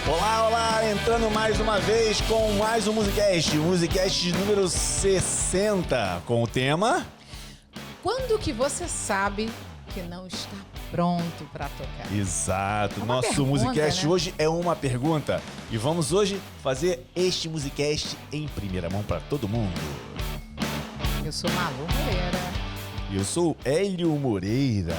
Olá, olá, entrando mais uma vez com mais um Musicast número 60, com o tema... Quando que você sabe que não está pronto para tocar? Exato, Nosso nosso Musicast, né? Hoje é uma pergunta e vamos hoje fazer este Musicast em primeira mão para todo mundo. Eu sou Malu Moreira. E eu sou Hélio Moreira.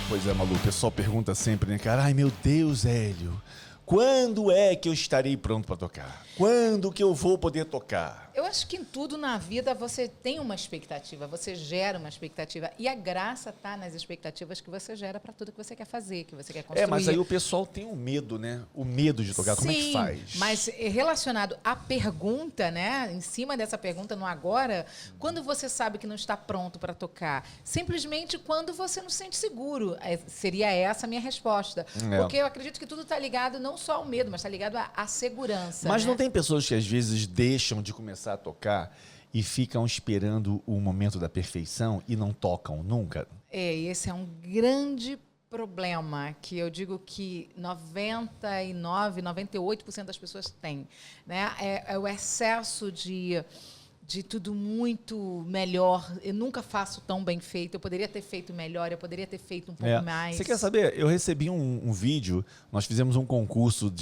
Pois é, Malu, o pessoal pergunta sempre, né, cara? Ai, meu Deus, Hélio, quando é que eu estarei pronto para tocar? Quando que eu vou poder tocar? Eu acho que em tudo na vida você tem uma expectativa, você gera uma expectativa. E a graça está nas expectativas que você gera para tudo que você quer fazer, que você quer construir. Mas aí o pessoal tem um medo, né? O medo de tocar. Sim, como é que faz? Mas relacionado à pergunta, né? Em cima dessa pergunta, no agora, quando você sabe que não está pronto para tocar? Simplesmente quando você não se sente seguro. Seria essa a minha resposta. Porque eu acredito que tudo está ligado não só ao medo, mas está ligado à segurança. Mas né? não tem pessoas que às vezes deixam de começar a tocar e ficam esperando o momento da perfeição e não tocam nunca? Esse é um grande problema que eu digo que 99, 98% das pessoas têm, né? É o excesso de tudo muito melhor. Eu nunca faço tão bem feito. Eu poderia ter feito melhor, eu poderia ter feito um pouco mais. Você quer saber? Eu recebi um vídeo, nós fizemos um concurso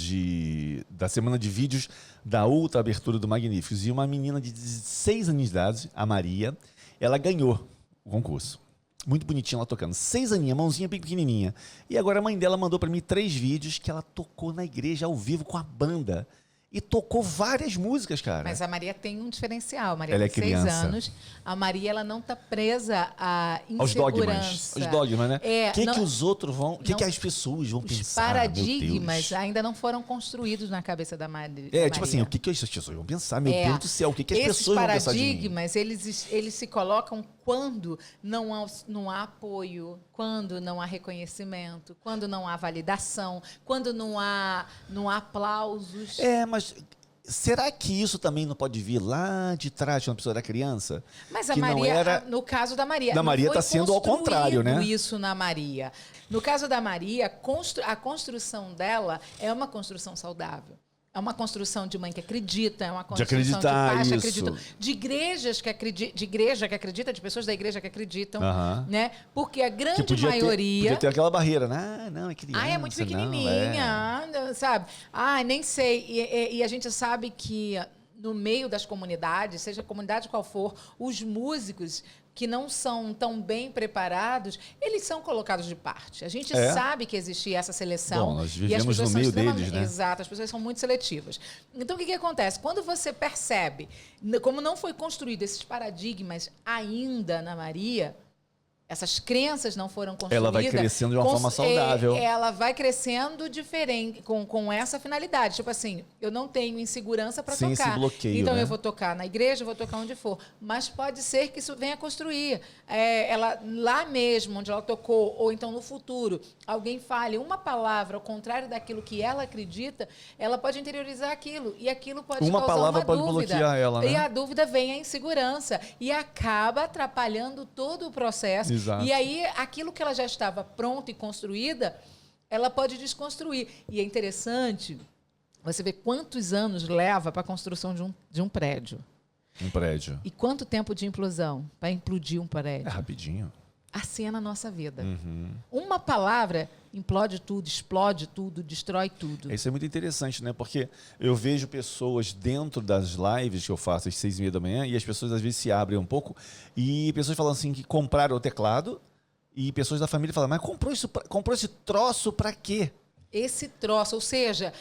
da semana de vídeos da outra abertura do Magníficos, e uma menina de 16 anos de idade, a Maria, ela ganhou o concurso. Muito bonitinha ela tocando. 6 aninhos, mãozinha bem pequenininha. E agora a mãe dela mandou para mim 3 vídeos que ela tocou na igreja ao vivo com a banda. E tocou várias músicas, cara. Mas a Maria tem um diferencial. A Maria ela tem é criança. 6 anos. A Maria, ela não está presa à aos insegurança. Os dogmas, né? O que os outros vão... O que as pessoas vão pensar? Os paradigmas ainda não foram construídos na cabeça da Maria. Tipo assim, o que as pessoas vão pensar? Meu Deus do céu, o que as pessoas vão pensar de mim? Esses paradigmas, eles se colocam quando não há apoio, quando não há reconhecimento, quando não há validação, quando não há aplausos. Mas será que isso também não pode vir lá de trás, quando a pessoa era criança? Mas a Maria, no caso da Maria... Da Maria está sendo ao contrário, né? Isso na Maria. No caso da Maria, a construção dela é uma construção saudável. É uma construção de mãe que acredita, é uma construção de pais que acreditam, de igrejas que acreditam, de igreja que acredita, de pessoas da igreja que acreditam, né? Porque a grande maioria... Podia ter aquela barreira, né? Não, é criança. É muito pequenininha, sabe? Nem sei. E a gente sabe que no meio das comunidades, seja a comunidade qual for, os músicos que não são tão bem preparados, eles são colocados de parte. A gente sabe que existia essa seleção. Bom, nós vivemos no meio deles, né? Exato, as pessoas são muito seletivas. Então, o que acontece? Quando você percebe, como não foi construído esses paradigmas ainda na Maria, essas crenças não foram construídas... Ela vai crescendo de uma forma saudável. Ela vai crescendo diferente, com essa finalidade. Tipo assim, eu não tenho insegurança para tocar. Sem esse bloqueio, então, né? eu vou tocar na igreja, eu vou tocar onde for. Mas pode ser que isso venha a construir. Ela, lá mesmo, onde ela tocou, ou então no futuro, alguém fale uma palavra ao contrário daquilo que ela acredita, ela pode interiorizar aquilo. E aquilo pode causar uma dúvida. Uma palavra pode bloquear ela, né? E a dúvida vem a insegurança. E acaba atrapalhando todo o processo. Exato. E aí, aquilo que ela já estava pronta e construída, ela pode desconstruir. E é interessante você ver quantos anos leva para a construção de um prédio. Um prédio. E quanto tempo de implosão para implodir um prédio. É rapidinho. Assim é na nossa vida. Uhum. Uma palavra implode tudo, explode tudo, destrói tudo. Isso é muito interessante, né? Porque eu vejo pessoas dentro das lives que eu faço às 6h30 da manhã e as pessoas às vezes se abrem um pouco e pessoas falam assim que compraram o teclado e pessoas da família falam, mas comprou esse troço pra quê? Esse troço, ou seja,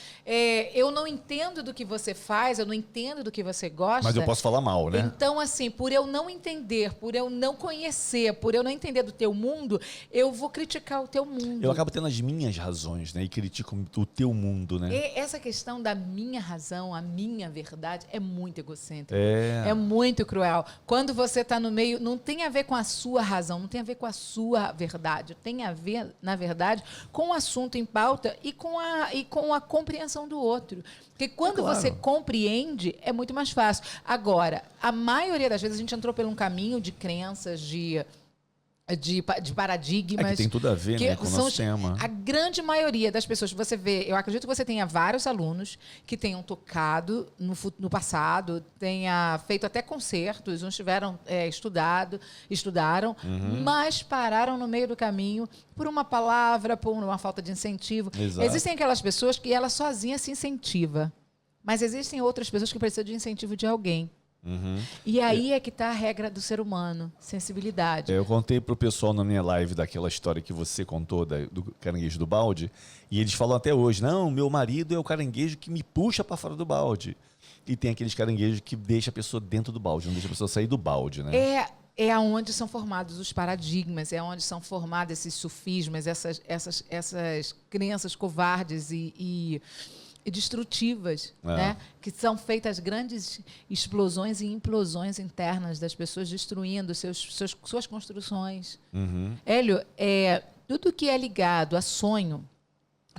eu não entendo do que você faz, eu não entendo do que você gosta. Mas eu posso falar mal, né? Então, assim, por eu não entender, por eu não conhecer, por eu não entender do teu mundo, eu vou criticar o teu mundo. Eu acabo tendo as minhas razões, né? E critico o teu mundo, né? E essa questão da minha razão, a minha verdade, é muito egocêntrica. É muito cruel. Quando você está no meio, não tem a ver com a sua razão, não tem a ver com a sua verdade. Tem a ver, na verdade, com o assunto em pauta e com a compreensão do outro. Porque quando você compreende, é muito mais fácil. Agora, a maioria das vezes a gente entrou por um caminho de crenças, de de paradigmas. Que tem tudo a ver, né, com o nosso tema. A grande maioria das pessoas que você vê, eu acredito que você tenha vários alunos que tenham tocado no passado, tenha feito até concertos, uns tiveram estudaram, mas pararam no meio do caminho por uma palavra, por uma falta de incentivo. Exato. Existem aquelas pessoas que ela sozinha se incentiva, mas existem outras pessoas que precisam de incentivo de alguém. E aí é que está a regra do ser humano, sensibilidade. Eu contei pro pessoal na minha live daquela história que você contou do caranguejo do balde, e eles falam até hoje, não, meu marido é o caranguejo que me puxa para fora do balde. E tem aqueles caranguejos que deixa a pessoa dentro do balde, não deixa a pessoa sair do balde, né? É onde são formados os paradigmas, é onde são formados esses sofismas, essas crenças covardes e destrutivas, né? Que são feitas grandes explosões e implosões internas das pessoas, destruindo suas construções. Hélio, tudo que é ligado a sonho,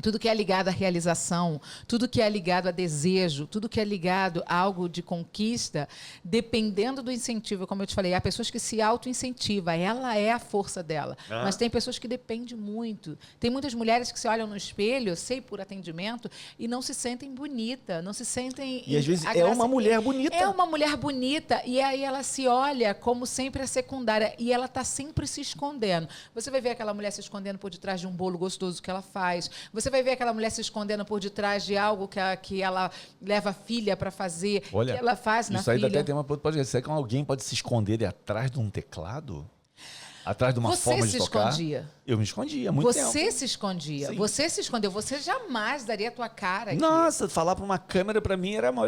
tudo que é ligado à realização, tudo que é ligado a desejo, tudo que é ligado a algo de conquista, dependendo do incentivo, como eu te falei, há pessoas que se auto-incentivam, ela é a força dela. Mas tem pessoas que dependem muito. Tem muitas mulheres que se olham no espelho, eu sei por atendimento, e não se sentem bonita, não se sentem... E às vezes é uma mulher bonita. É uma mulher bonita, e aí ela se olha como sempre a secundária, e ela está sempre se escondendo. Você vai ver aquela mulher se escondendo por detrás de um bolo gostoso que ela faz, você vai ver aquela mulher se escondendo por detrás de algo que ela leva a filha para fazer, olha, que ela faz na filha. Isso aí até tem uma... Será que alguém pode se esconder atrás de um teclado? Atrás de uma forma de tocar? Você se escondia? Eu me escondia há muito tempo. Você se escondia. Sim. Você se escondeu. Você jamais daria a tua cara aqui. Nossa, falar para uma câmera para mim era uma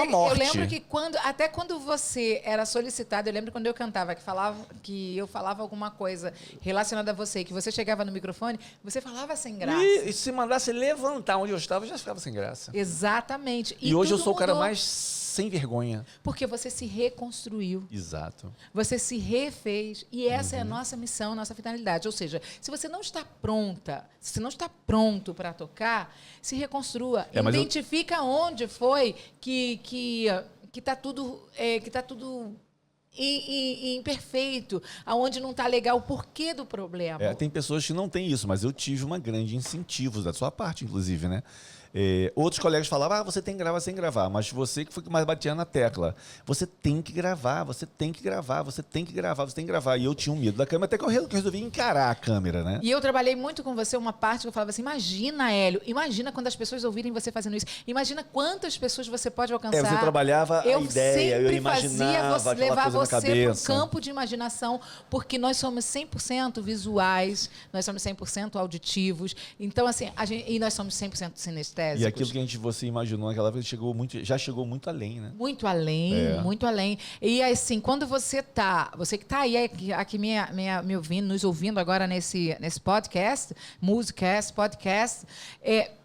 morte. Eu lembro que até quando você era solicitado, eu lembro quando eu cantava, que eu falava alguma coisa relacionada a você, que você chegava no microfone, você falava sem graça. E se mandasse levantar onde eu estava, eu já ficava sem graça. Exatamente. E hoje eu sou o cara mais sem vergonha. Porque você se reconstruiu. Exato. Você se refez. E essa é a nossa missão, nossa finalidade. Ou seja, se você não está pronta, se você não está pronto para tocar, se reconstrua. Identifica onde foi que está tudo imperfeito, aonde não está legal, o porquê do problema. Tem pessoas que não têm isso, mas eu tive uma grande incentivo da sua parte, inclusive, né? Outros colegas falavam, você tem que gravar sem gravar, mas você que foi que mais batia na tecla, você tem que gravar, você tem que gravar, você tem que gravar, você tem que gravar. E eu tinha um medo da câmera, até que eu resolvi encarar a câmera, né? E eu trabalhei muito com você uma parte que eu falava assim, imagina, Hélio, imagina quando as pessoas ouvirem você fazendo isso, imagina quantas pessoas você pode alcançar. Você trabalhava a ideia, eu imaginava levar aquela coisa você para o campo de imaginação, porque nós somos 100% visuais, nós somos 100% auditivos, então assim, e nós somos 100% sinestésicos. E aquilo que você imaginou naquela época já chegou muito além, né? Muito além, muito além. E assim, quando você que está aí aqui me ouvindo, nos ouvindo agora nesse podcast, Musicast, podcast,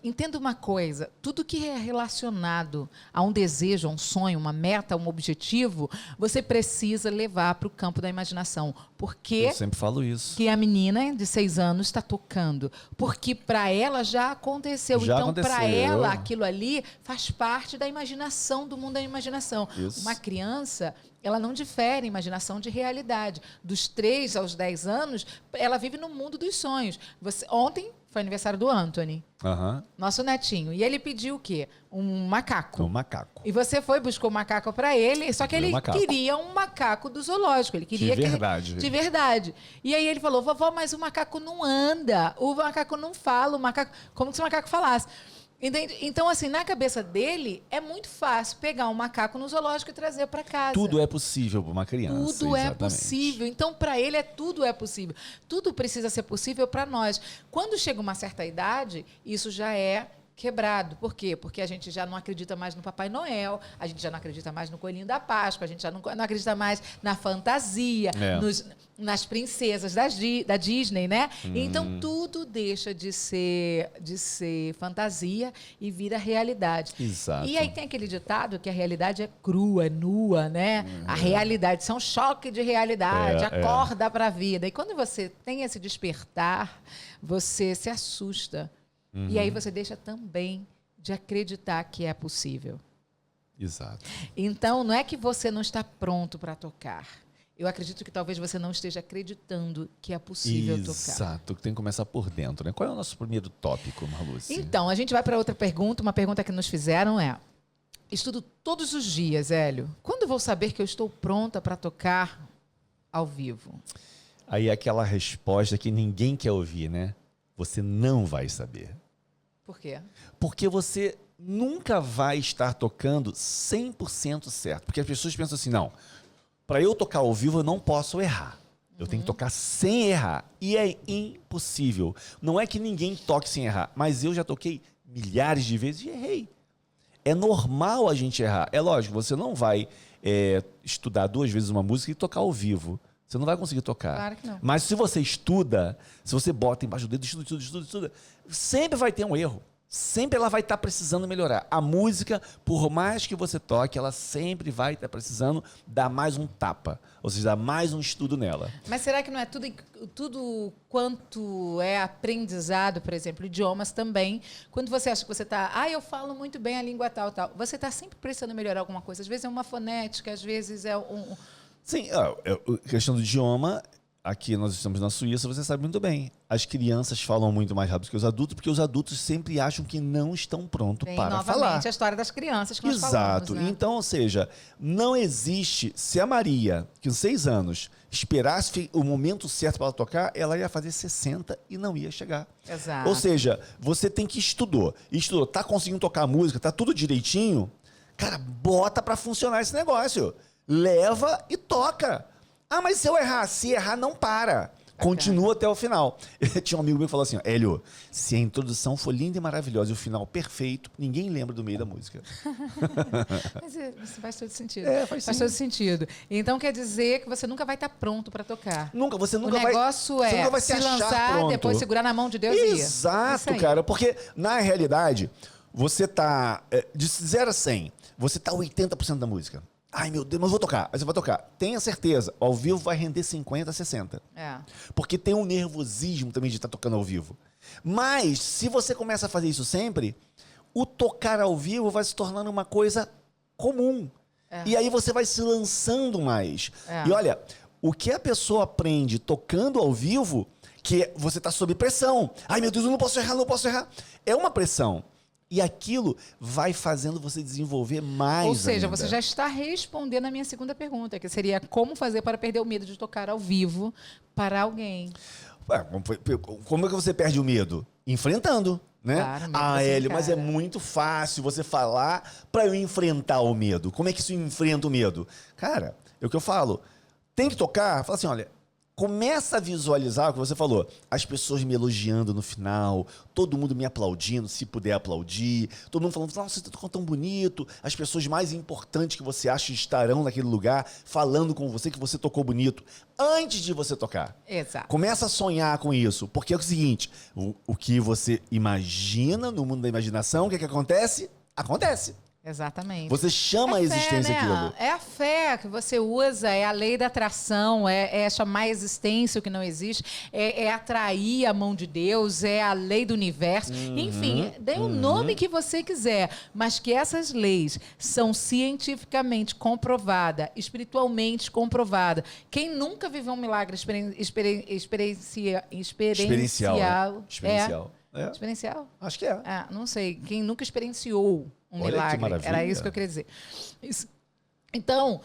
entenda uma coisa, tudo que é relacionado a um desejo, a um sonho, uma meta, um objetivo, você precisa levar para o campo da imaginação. Porque eu sempre falo isso. Que a menina de 6 anos está tocando. Porque para ela já aconteceu. Então, para ela, aquilo ali faz parte da imaginação, do mundo da imaginação. Isso. Uma criança, ela não difere imaginação de realidade. Dos 3 aos 10 anos, ela vive no mundo dos sonhos. Ontem foi aniversário do Anthony, nosso netinho. E ele pediu o quê? Um macaco. Um macaco. E você buscou o macaco para ele, só que ele queria um macaco do zoológico. Ele queria de verdade. De verdade. E aí ele falou, vovó, mas o macaco não anda, o macaco não fala, como se o macaco falasse. Então, assim, na cabeça dele, é muito fácil pegar um macaco no zoológico e trazer para casa. Tudo é possível para uma criança. Tudo é possível. Então, para ele, tudo é possível. Tudo precisa ser possível para nós. Quando chega uma certa idade, isso já é quebrado. Por quê? Porque a gente já não acredita mais no Papai Noel, a gente já não acredita mais no Coelhinho da Páscoa, a gente já não acredita mais na fantasia, nas princesas da Disney, né? Então, tudo deixa de ser fantasia e vira realidade. Exato. E aí tem aquele ditado que a realidade é crua, é nua, né? A realidade, isso é um choque de realidade, acorda para a vida. E quando você tem esse despertar, você se assusta. E aí você deixa também de acreditar que é possível. Exato. Então, não é que você não está pronto para tocar. eu acredito que talvez você não esteja acreditando que é possível tocar. Exato, tem que começar por dentro, né? Qual é o nosso primeiro tópico, Marluce? Então, a gente vai para outra pergunta. Uma pergunta que nos fizeram é: estudo todos os dias, Hélio. Quando vou saber que eu estou pronta para tocar ao vivo? Aí é aquela resposta que ninguém quer ouvir, né? Você não vai saber. Por quê? Porque você nunca vai estar tocando 100% certo. Porque as pessoas pensam assim, não, para eu tocar ao vivo eu não posso errar. Eu tenho que tocar sem errar. E é impossível. Não é que ninguém toque sem errar, mas eu já toquei milhares de vezes e errei. É normal a gente errar. É lógico, você não vai estudar 2 vezes uma música e tocar ao vivo. Você não vai conseguir tocar. Claro que não. Mas se você estuda, se você bota embaixo do dedo, estuda, sempre vai ter um erro. Sempre ela vai estar precisando melhorar. A música, por mais que você toque, ela sempre vai estar precisando dar mais um tapa. Ou seja, dar mais um estudo nela. Mas será que não é tudo quanto é aprendizado, por exemplo, idiomas também? Quando você acha que você está... eu falo muito bem a língua tal. Você está sempre precisando melhorar alguma coisa. Às vezes é uma fonética, às vezes é um... Sim, a questão do idioma, aqui nós estamos na Suíça, você sabe muito bem. As crianças falam muito mais rápido que os adultos, porque os adultos sempre acham que não estão prontos para falar. Novamente, a história das crianças que nós falamos, né? Então, ou seja, não existe... Se a Maria, com 6 anos, esperasse o momento certo para ela tocar, ela ia fazer 60 e não ia chegar. Exato. Ou seja, você tem que estudou, tá conseguindo tocar a música, tá tudo direitinho, cara, bota para funcionar esse negócio. Leva e toca. Mas se eu errar, não para. Continua até o final. Tinha um amigo meu que falou assim, Hélio, se a introdução for linda e maravilhosa e o final perfeito, ninguém lembra do meio da música. Mas isso faz todo sentido. Faz todo sentido. Então quer dizer que você nunca vai estar pronto para tocar. Você nunca vai... O negócio você nunca vai se lançar, pronto. depois segurar na mão de Deus e ir. Exato, cara. Porque, na realidade, você tá... De 0 a 100, você tá 80% da música. Ai, meu Deus, mas vou tocar. Aí você vai tocar. Tenha certeza, ao vivo vai render 50, 60. Porque tem um nervosismo também de estar tocando ao vivo. Mas, se você começa a fazer isso sempre, o tocar ao vivo vai se tornando uma coisa comum. E aí você vai se lançando mais. E olha, o que a pessoa aprende tocando ao vivo, que você está sob pressão. Ai, meu Deus, eu não posso errar. É uma pressão. E aquilo vai fazendo você desenvolver mais. Ou seja, ainda. você já está respondendo a minha segunda pergunta, que seria como fazer para perder o medo de tocar ao vivo para alguém. Como é que você perde o medo? Enfrentando, né? Claro, Hélio, mas é muito fácil você falar para eu enfrentar o medo. Como é que isso enfrenta o medo? Cara, é o que eu falo. Tem que tocar, fala assim, olha, começa a visualizar o que você falou. As pessoas me elogiando no final, todo mundo me aplaudindo, se puder aplaudir, todo mundo falando, nossa, você tocou tão bonito. As pessoas mais importantes que você acha estarão naquele lugar, falando com você que você tocou bonito, antes de você tocar. Exato. Começa a sonhar com isso, porque é o seguinte, o que você imagina no mundo da imaginação, o que acontece? Acontece. Exatamente. Você chama a existência aquilo. É a fé que você usa, é a lei da atração, é chamar a existência o que não existe, é atrair a mão de Deus, é a lei do universo. Enfim, dê o nome que você quiser, mas que essas leis são cientificamente comprovadas, espiritualmente comprovadas. Quem nunca viveu um milagre experiencial? Experiencial. Experiencial? Acho que é. Não sei. Quem nunca experienciou um Olha milagre. que maravilha. Era isso que eu queria dizer. Então,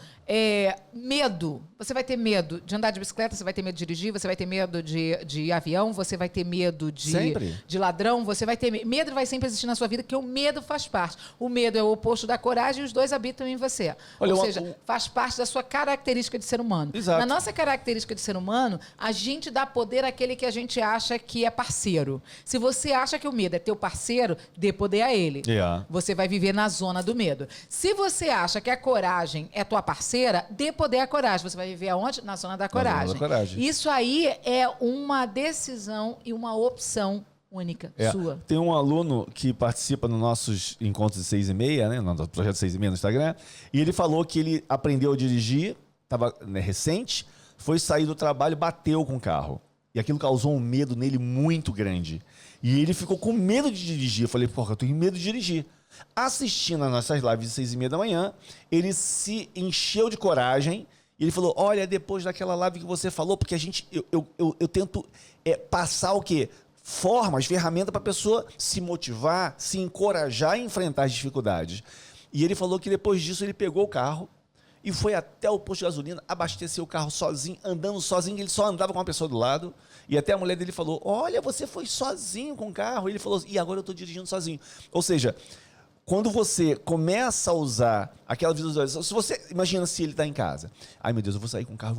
medo. Você vai ter medo de andar de bicicleta, você vai ter medo de dirigir, você vai ter medo de avião, você vai ter medo de ladrão, você vai ter medo vai sempre existir na sua vida, porque o medo faz parte. O medo é o oposto da coragem e os dois habitam em você. Ou seja, faz parte da sua característica de ser humano. Exato. Na nossa característica de ser humano, a gente dá poder àquele que a gente acha que é parceiro. Se você acha que o medo é teu parceiro, dê poder a ele. Você vai viver na zona do medo. Se você acha que a coragem é tua parceira, dê poder à coragem. Você vai viver aonde? Na zona da coragem. Na zona da coragem. Isso aí é uma decisão e uma opção única sua. Tem um aluno que participa nos nossos encontros de 6h30, né? No projeto 6h30 no Instagram, e ele falou que ele aprendeu a dirigir, estava recente, foi sair do trabalho, bateu com o carro. E aquilo causou um medo nele muito grande. E ele ficou com medo de dirigir. Eu falei, porra, eu tenho medo de dirigir. Assistindo as nossas lives de 6h30 da manhã, ele se encheu de coragem E ele falou, olha, depois daquela live que você falou, porque eu tento passar o quê? Formas, ferramentas para a pessoa se motivar, se encorajar a enfrentar as dificuldades. E ele falou que depois disso ele pegou o carro e foi até o posto de gasolina, abasteceu o carro sozinho, andando sozinho, ele só andava com uma pessoa do lado. E até a mulher dele falou, olha, você foi sozinho com o carro. E ele falou, e agora eu estou dirigindo sozinho. Ou seja, quando você começa a usar aquela visualização, se você imagina se ele está em casa. Ai, meu Deus, eu vou sair com o carro,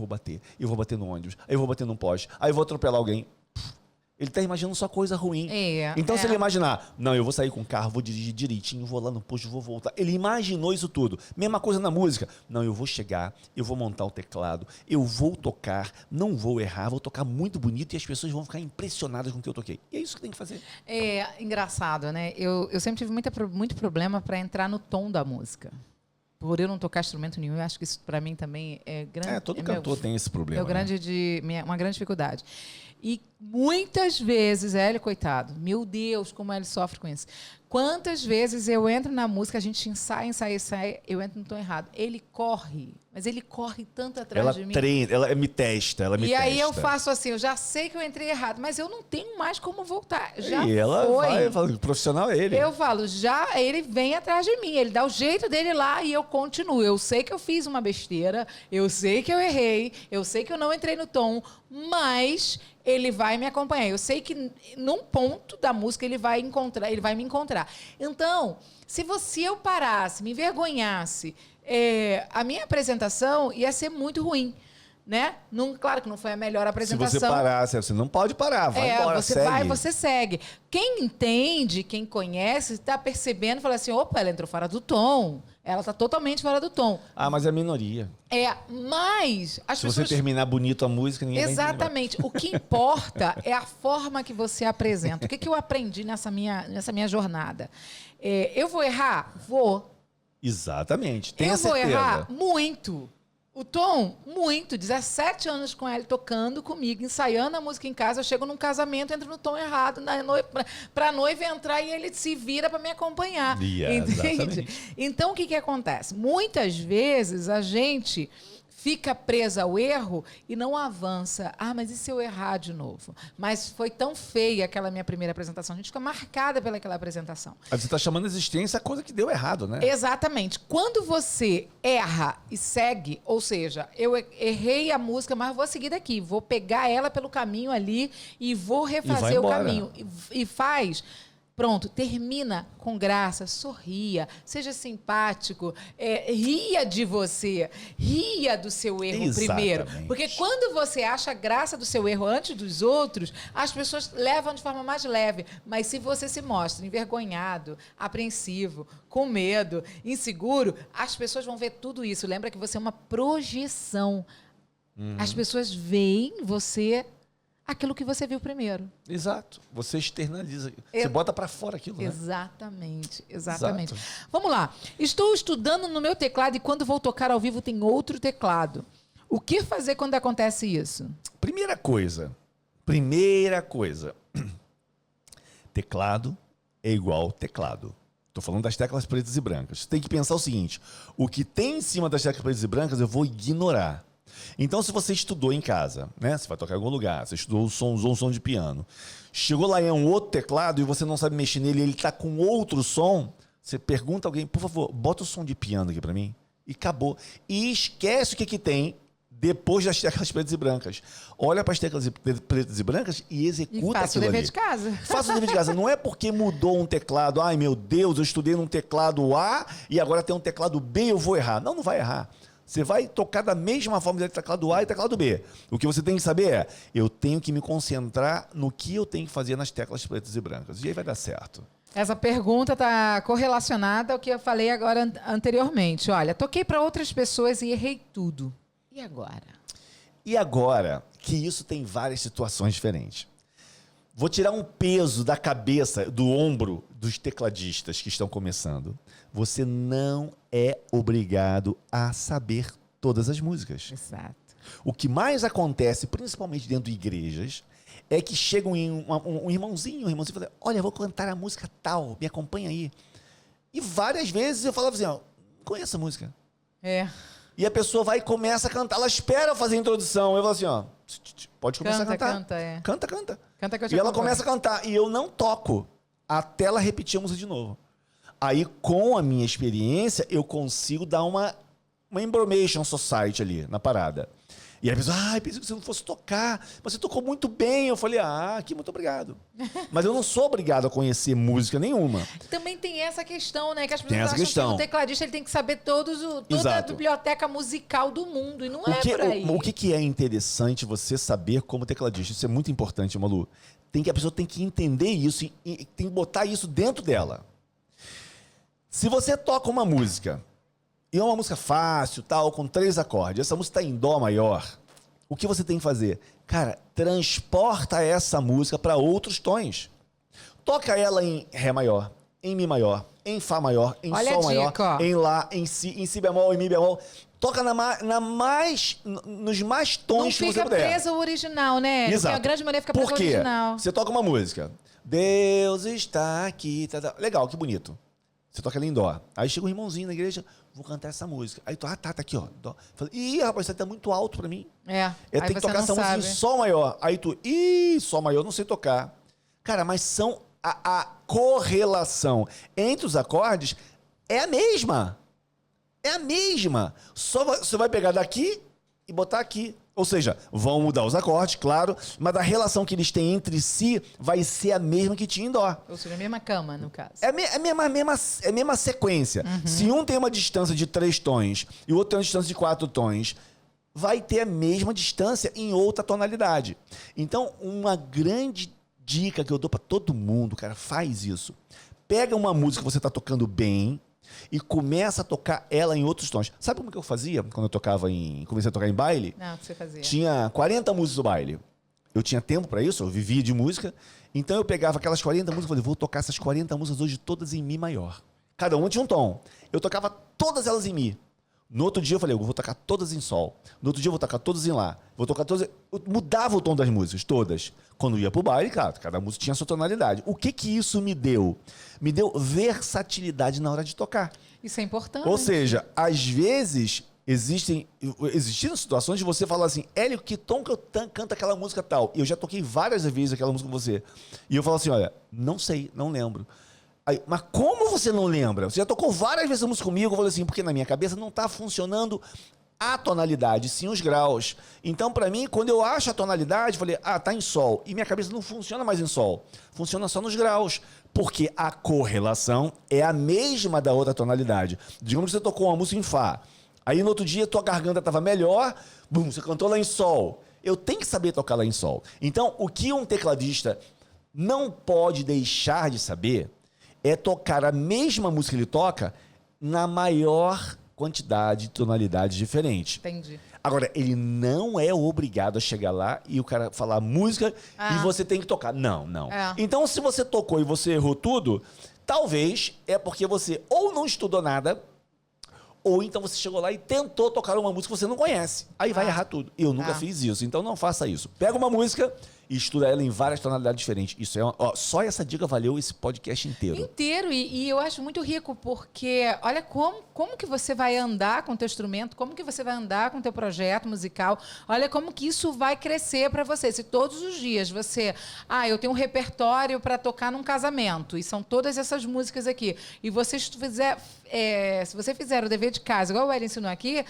eu vou bater no ônibus, aí eu vou bater num poste, aí eu vou atropelar alguém. Ele está imaginando só coisa ruim. Então, se ele imaginar, não, eu vou sair com o carro, vou dirigir direitinho, vou lá no posto, vou voltar. Ele imaginou isso tudo. Mesma coisa na música. Não, eu vou chegar, eu vou montar o teclado, eu vou tocar, não vou errar, vou tocar muito bonito e as pessoas vão ficar impressionadas com o que eu toquei. E é isso que tem que fazer. É engraçado, né? Eu sempre tive muito problema para entrar no tom da música. Por eu não tocar instrumento nenhum, eu acho que isso para mim também é grande. Todo cantor tem esse problema. Uma grande dificuldade. E muitas vezes, Hélio, coitado, meu Deus, como ele sofre com isso. Quantas vezes eu entro na música, a gente ensaia, eu entro no tom errado. Ele corre, mas ele corre tanto atrás de mim. Ela me testa, E aí eu faço assim, eu já sei que eu entrei errado, mas eu não tenho mais como voltar. Já e ela vai, o profissional é ele. Eu falo, ele vem atrás de mim, ele dá o jeito dele lá e eu continuo. Eu sei que eu fiz uma besteira, eu sei que eu errei, eu sei que eu não entrei no tom, mas ele vai me acompanhar. Eu sei que num ponto da música ele vai me encontrar. Então, se eu parasse, me envergonhasse, a minha apresentação ia ser muito ruim. Né? Claro que não foi a melhor apresentação. Se você parasse, você não pode parar, vai embora, segue. Você segue. Quem entende, quem conhece, está percebendo, fala assim, opa, ela entrou fora do tom. Ela está totalmente fora do tom. Ah, mas é a minoria. Mas as pessoas... Se você terminar bonito a música, ninguém vai entender. Exatamente. O que importa é a forma que você apresenta. O que eu aprendi nessa minha jornada? Eu vou errar? Vou. Exatamente. Eu vou errar? Muito. O tom, muito. 17 anos com ele tocando comigo, ensaiando a música em casa. Eu chego num casamento, entro no tom errado, para a noiva entrar e ele se vira para me acompanhar. Entende? Exatamente. Então, o que acontece? Muitas vezes a gente fica presa ao erro e não avança. Ah, mas e se eu errar de novo? Mas foi tão feia aquela minha primeira apresentação. A gente fica marcada pelaquela apresentação. Aí você está chamando a existência a coisa que deu errado, né? Exatamente. Quando você erra e segue, ou seja, eu errei a música, mas vou seguir daqui. Vou pegar ela pelo caminho ali e vou refazer o caminho. E faz... Pronto, termina com graça, sorria, seja simpático, ria de você, ria do seu erro primeiro. Porque quando você acha graça do seu erro antes dos outros, as pessoas levam de forma mais leve. Mas se você se mostra envergonhado, apreensivo, com medo, inseguro, as pessoas vão ver tudo isso. Lembra que você é uma projeção. As pessoas veem você... aquilo que você viu primeiro. Exato. Você externaliza. Você bota para fora aquilo, né? Exatamente. Vamos lá. Estou estudando no meu teclado e quando vou tocar ao vivo tem outro teclado. O que fazer quando acontece isso? Primeira coisa. Teclado é igual teclado. Estou falando das teclas pretas e brancas. Você tem que pensar o seguinte. O que tem em cima das teclas pretas e brancas eu vou ignorar. Então, se você estudou em casa, né? Você vai tocar em algum lugar, você estudou usou um som de piano, chegou lá em um outro teclado e você não sabe mexer nele e ele está com outro som, você pergunta a alguém, por favor, bota o som de piano aqui para mim, e acabou. E esquece o que tem depois das teclas pretas e brancas. Olha para as teclas pretas e brancas e executa faça aquilo ali. O dever de casa. Faça o dever de casa. Não é porque mudou um teclado, ai meu Deus, eu estudei num teclado A e agora tem um teclado B, eu vou errar. Não vai errar. Você vai tocar da mesma forma de teclado A e teclado B. O que você tem que saber é, eu tenho que me concentrar no que eu tenho que fazer nas teclas pretas e brancas. E aí vai dar certo. Essa pergunta está correlacionada ao que eu falei agora anteriormente. Olha, toquei para outras pessoas e errei tudo. E agora? E agora que isso tem várias situações diferentes. Vou tirar um peso da cabeça, do ombro dos tecladistas que estão começando. Você não é obrigado a saber todas as músicas. Exato. O que mais acontece, principalmente dentro de igrejas, é que chega um irmãozinho e fala, olha, eu vou cantar a música tal, me acompanha aí. E várias vezes eu falava assim, ó, não conheço a música. E a pessoa vai e começa a cantar. Ela espera eu fazer a introdução. Eu falo assim, ó, pode começar a cantar. Canta. Canta que eu te E ela acompanho. começa a cantar. E eu não toco até ela repetir a música de novo. Aí, com a minha experiência, eu consigo dar uma Embromation Society ali na parada. E aí a pessoa, pensei que você não fosse tocar, mas você tocou muito bem. Eu falei, aqui, muito obrigado. Mas eu não sou obrigado a conhecer música nenhuma. Também tem essa questão, né? Que as Tem pessoas essa acham questão. que o tecladista ele tem que saber toda a Exato. biblioteca musical do mundo. E não é por aí. O que é interessante você saber como tecladista? Isso é muito importante, Malu. A pessoa tem que entender isso e tem que botar isso dentro dela. Se você toca uma música, e é uma música fácil, tal, com 3 acordes, essa música está em dó maior, o que você tem que fazer? Cara, transporta essa música para outros tons. Toca ela em Ré maior, em Mi maior, em Fá maior, em Olha Sol a maior, dica, ó. em Lá, em Si bemol, em Mi bemol. Toca nos mais tons Não que você fica puder. preso ao original, né? Porque Exato. a grande maioria fica presa Por ao quê? original. Você toca uma música. Deus está aqui. Tá. Legal, que bonito. Você toca ela em dó. Aí chega um irmãozinho na igreja, vou cantar essa música. Aí tu, tá aqui, ó. Dó. Falei, rapaz, isso tá muito alto pra mim. Eu aí tenho que você tocar não essa música em sabe. Sol maior. Aí tu, Sol maior, não sei tocar. Cara, mas são a correlação entre os acordes é a mesma. É a mesma. Só você vai pegar daqui e botar aqui. Ou seja, vão mudar os acordes, claro, mas a relação que eles têm entre si vai ser a mesma que tinha em dó. Ou seja, a mesma cama, no caso. É a mesma sequência. Se um tem uma distância de 3 tons e o outro tem uma distância de 4 tons, vai ter a mesma distância em outra tonalidade. Então, uma grande dica que eu dou para todo mundo, cara, faz isso. Pega uma música que você está tocando bem e começa a tocar ela em outros tons. Sabe como que eu fazia quando eu comecei a tocar em baile? Não, o que você fazia? Tinha 40 músicas do baile. Eu tinha tempo para isso, eu vivia de música. Então eu pegava aquelas 40 músicas e falei, vou tocar essas 40 músicas hoje todas em Mi maior. Cada uma tinha um tom. Eu tocava todas elas em Mi. No outro dia eu falei, eu vou tocar todas em Sol. No outro dia eu vou tocar todas em Lá. Vou tocar todas... Eu mudava o tom das músicas, todas. Quando ia pro baile, cara, cada música tinha a sua tonalidade. O que isso me deu? Me deu versatilidade na hora de tocar. Isso é importante. Ou seja, às vezes existiram situações de você falar assim, Hélio, que tom que eu canto aquela música tal? E eu já toquei várias vezes aquela música com você. E eu falo assim, olha, não sei, não lembro. Aí, mas como você não lembra? Você já tocou várias vezes a música comigo, eu falei assim, porque na minha cabeça não está funcionando a tonalidade, sim os graus. Então, para mim, quando eu acho a tonalidade, eu falei, tá em Sol. E minha cabeça não funciona mais em Sol. Funciona só nos graus. Porque a correlação é a mesma da outra tonalidade. Digamos que você tocou uma música em Fá. Aí no outro dia tua garganta estava melhor, você cantou lá em Sol. Eu tenho que saber tocar lá em Sol. Então, o que um tecladista não pode deixar de saber é tocar a mesma música que ele toca na maior quantidade de tonalidades diferentes. Entendi. Agora, ele não é obrigado a chegar lá e o cara falar música e você tem que tocar. Não. Então, se você tocou e você errou tudo, talvez é porque você ou não estudou nada, ou então você chegou lá e tentou tocar uma música que você não conhece. Aí vai errar tudo. Eu nunca fiz isso, então não faça isso. Pega uma música e estuda ela em várias tonalidades diferentes. Isso é só essa dica valeu esse podcast inteiro. E eu acho muito rico, porque olha como que você vai andar com o teu instrumento, como que você vai andar com o teu projeto musical, olha como que isso vai crescer para você. Se todos os dias você... eu tenho um repertório para tocar num casamento, e são todas essas músicas aqui, e você se você fizer o dever de casa, igual o Hélio ensinou aqui,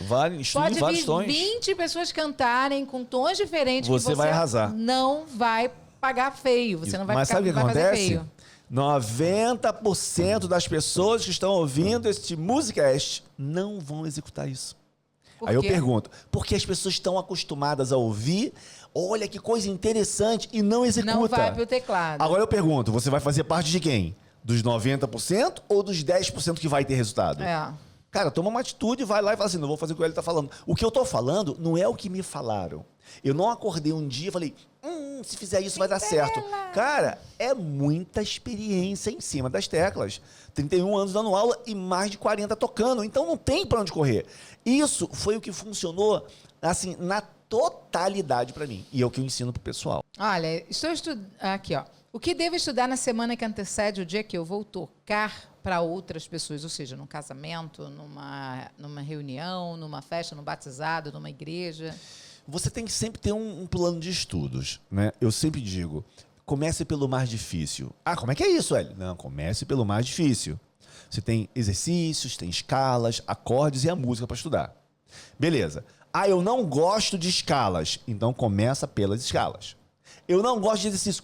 pode vir tons. 20 pessoas cantarem com tons diferentes, Você vai arrasar. Não vai pagar feio. Você não vai Mas sabe o que vai fazer acontece? feio. 90% das pessoas que estão ouvindo este Musicast não vão executar isso. Por Aí eu quê? pergunto, porque as pessoas estão acostumadas a ouvir, olha que coisa interessante, e não executa. Não vai pro teclado. Agora eu pergunto, você vai fazer parte de quem? Dos 90% ou dos 10% que vai ter resultado? Cara, toma uma atitude, vai lá e fala assim, não vou fazer o que ele está falando. O que eu estou falando não é o que me falaram. Eu não acordei um dia e falei, se fizer isso vai dar certo. Cara, é muita experiência em cima das teclas. 31 anos dando aula e mais de 40 tocando. Então não tem para onde correr. Isso foi o que funcionou, assim, na totalidade para mim. E é o que eu ensino pro pessoal. Olha, estou estudando... Aqui, ó. O que devo estudar na semana que antecede o dia que eu vou tocar para outras pessoas, ou seja, num casamento, numa reunião, numa festa, num batizado, numa igreja? Você tem que sempre ter um plano de estudos, né? Eu sempre digo, comece pelo mais difícil. Ah, como é que é isso, Hélio? Não, comece pelo mais difícil. Você tem exercícios, tem escalas, acordes e a música para estudar. Beleza. Ah, eu não gosto de escalas. Então começa pelas escalas. Eu não gosto de exercício.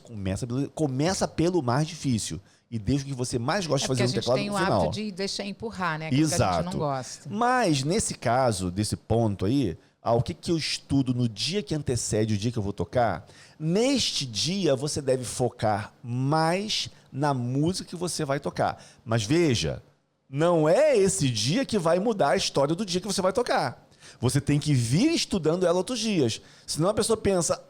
Começa pelo mais difícil. E deixa o que você mais gosta de fazer no teclado no final. Porque a gente tem o hábito de deixar empurrar, né? Aquilo que a gente não gosta. Mas nesse caso, desse ponto aí, o que eu estudo no dia que antecede o dia que eu vou tocar? Neste dia, você deve focar mais na música que você vai tocar. Mas veja, não é esse dia que vai mudar a história do dia que você vai tocar. Você tem que vir estudando ela outros dias. Senão a pessoa pensa,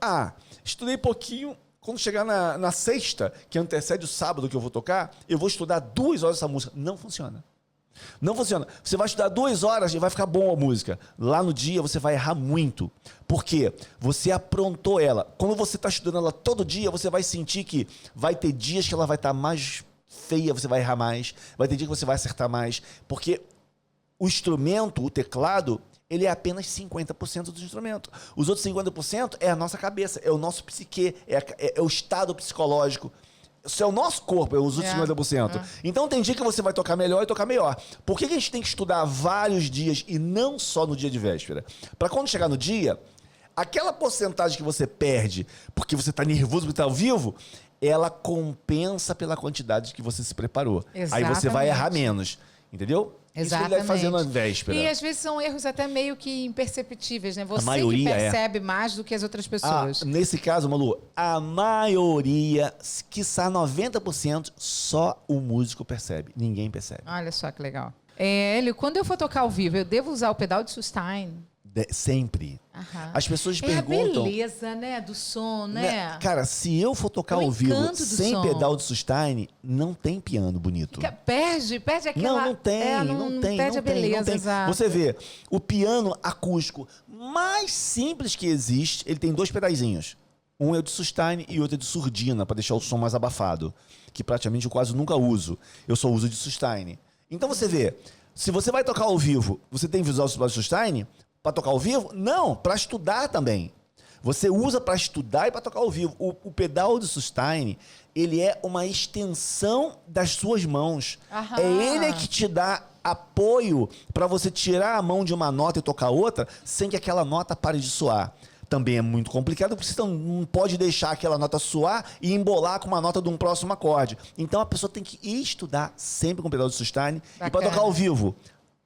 estudei pouquinho, quando chegar na sexta, que antecede o sábado que eu vou tocar, eu vou estudar 2 horas essa música. Não funciona. Não funciona. Você vai estudar 2 horas e vai ficar bom a música. Lá no dia você vai errar muito. Por quê? Você aprontou ela. Quando você está estudando ela todo dia, você vai sentir que vai ter dias que ela vai estar mais feia, você vai errar mais. Vai ter dia que você vai acertar mais. Porque o instrumento, o teclado, ele é apenas 50% do instrumento. Os outros 50% é a nossa cabeça, é o nosso psique, é o estado psicológico. Isso é o nosso corpo, é os outros 50%. Então tem dia que você vai tocar melhor e tocar melhor. Por que a gente tem que estudar vários dias e não só no dia de véspera? Para quando chegar no dia, aquela porcentagem que você perde porque você está nervoso porque está ao vivo, ela compensa pela quantidade que você se preparou. Exatamente. Aí você vai errar menos. Entendeu? Exatamente. Isso que ele deve fazer na véspera. E às vezes são erros até meio que imperceptíveis, né? Você maioria que percebe mais do que as outras pessoas. Nesse caso, Malu, a maioria, quiçá 90%, só o músico percebe. Ninguém percebe. Olha só que legal. Hélio, quando eu for tocar ao vivo, eu devo usar o pedal de sustain? Sempre. Aham. As pessoas perguntam... É a beleza, né? Do som, né? Cara, se eu for tocar ao vivo sem som. pedal de sustain, não tem piano bonito. Perde aquela... Não tem. Perde a beleza, exato. Você vê, o piano acústico mais simples que existe, ele tem 2 pedazinhos. Um é o de sustain e outro é de surdina, para deixar o som mais abafado. Que praticamente eu quase nunca uso. Eu só uso de sustain. Então você vê, se você vai tocar ao vivo, você tem visual de sustain... Para tocar ao vivo? Não, para estudar também. Você usa para estudar e para tocar ao vivo. O pedal de sustain, ele é uma extensão das suas mãos. Aham. É ele que te dá apoio para você tirar a mão de uma nota e tocar outra sem que aquela nota pare de soar. Também é muito complicado, porque você não pode deixar aquela nota soar e embolar com uma nota de um próximo acorde. Então a pessoa tem que estudar sempre com pedal de sustain. Bacana. E para tocar ao vivo,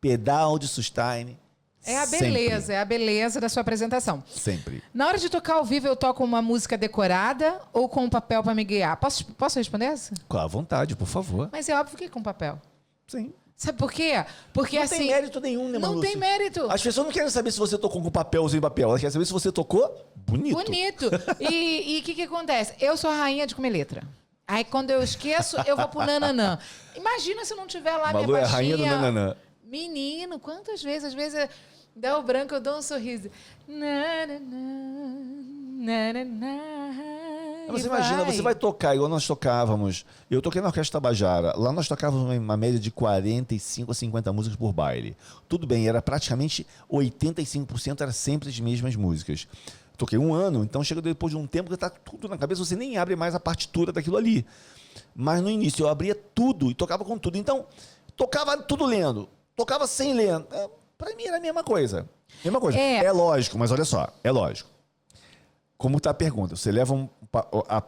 pedal de sustain. É a beleza da sua apresentação. Sempre. Na hora de tocar ao vivo, eu toco uma música decorada ou com um papel para me guiar? Posso responder essa? Com a vontade, por favor. Mas é óbvio que com papel. Sim. Sabe por quê? Porque Não assim... tem mérito nenhum, né, Não Maluce? tem mérito. As pessoas não querem saber se você tocou com papel ou sem papel. Elas querem saber se você tocou bonito. Bonito. E o que acontece? Eu sou a rainha de comer letra. Aí quando eu esqueço, eu vou pro nananã. Imagina se não tiver lá Malu minha é a pastinha. rainha do nananã. Menino, quantas vezes? Às vezes dá o branco, eu dou um sorriso. Você imagina, você vai tocar igual nós tocávamos. Eu toquei na Orquestra Tabajara. Lá nós tocávamos uma média de 45 a 50 músicas por baile. Tudo bem, era praticamente 85% era sempre as mesmas músicas. Toquei 1 ano, então chega depois de um tempo que está tudo na cabeça, você nem abre mais a partitura daquilo ali. Mas no início eu abria tudo e tocava com tudo. Então, tocava tudo lendo, tocava sem ler. Para mim era a mesma coisa. Mesma coisa. É lógico, mas olha só, é lógico. Como está a pergunta, você leva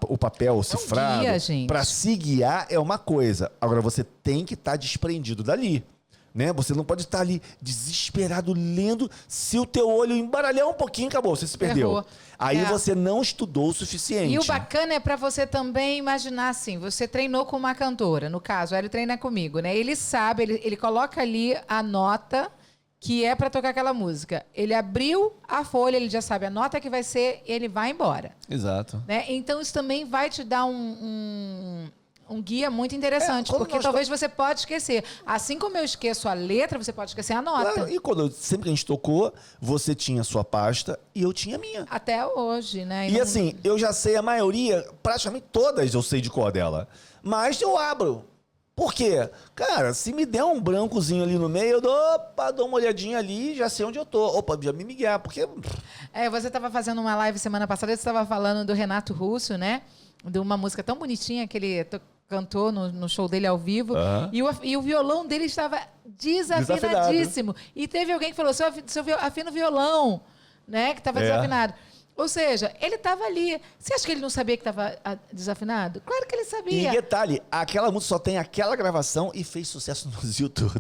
o papel cifrado para se guiar é uma coisa. Agora você tem que estar desprendido dali. Né? Você não pode estar ali desesperado lendo. Se o teu olho embaralhar um pouquinho, acabou, você se perdeu. Errou. Aí você não estudou o suficiente. E o bacana é para você também imaginar assim, você treinou com uma cantora, no caso, ele treina comigo, né? Ele sabe, ele coloca ali a nota que é para tocar aquela música. Ele abriu a folha, ele já sabe a nota que vai ser, ele vai embora. Exato. Né? Então isso também vai te dar um guia muito interessante, porque talvez você pode esquecer. Assim como eu esqueço a letra, você pode esquecer a nota. Claro, e sempre que a gente tocou, você tinha a sua pasta e eu tinha a minha. Até hoje, né? E assim, eu já sei a maioria, praticamente todas eu sei de cor dela. Mas eu abro. Por quê? Cara, se me der um brancozinho ali no meio, eu dou uma olhadinha ali, já sei onde eu tô. Opa, já me miguar, porque... Você estava fazendo uma live semana passada, você estava falando do Renato Russo, né? De uma música tão bonitinha que ele cantou no show dele ao vivo. E o violão dele estava desafinadíssimo. E teve alguém que falou, seu afina o violão, né? Que estava desafinado. Ou seja, ele estava ali. Você acha que ele não sabia que estava desafinado? Claro que ele sabia. E detalhe, aquela música só tem aquela gravação e fez sucesso no Brasil todo.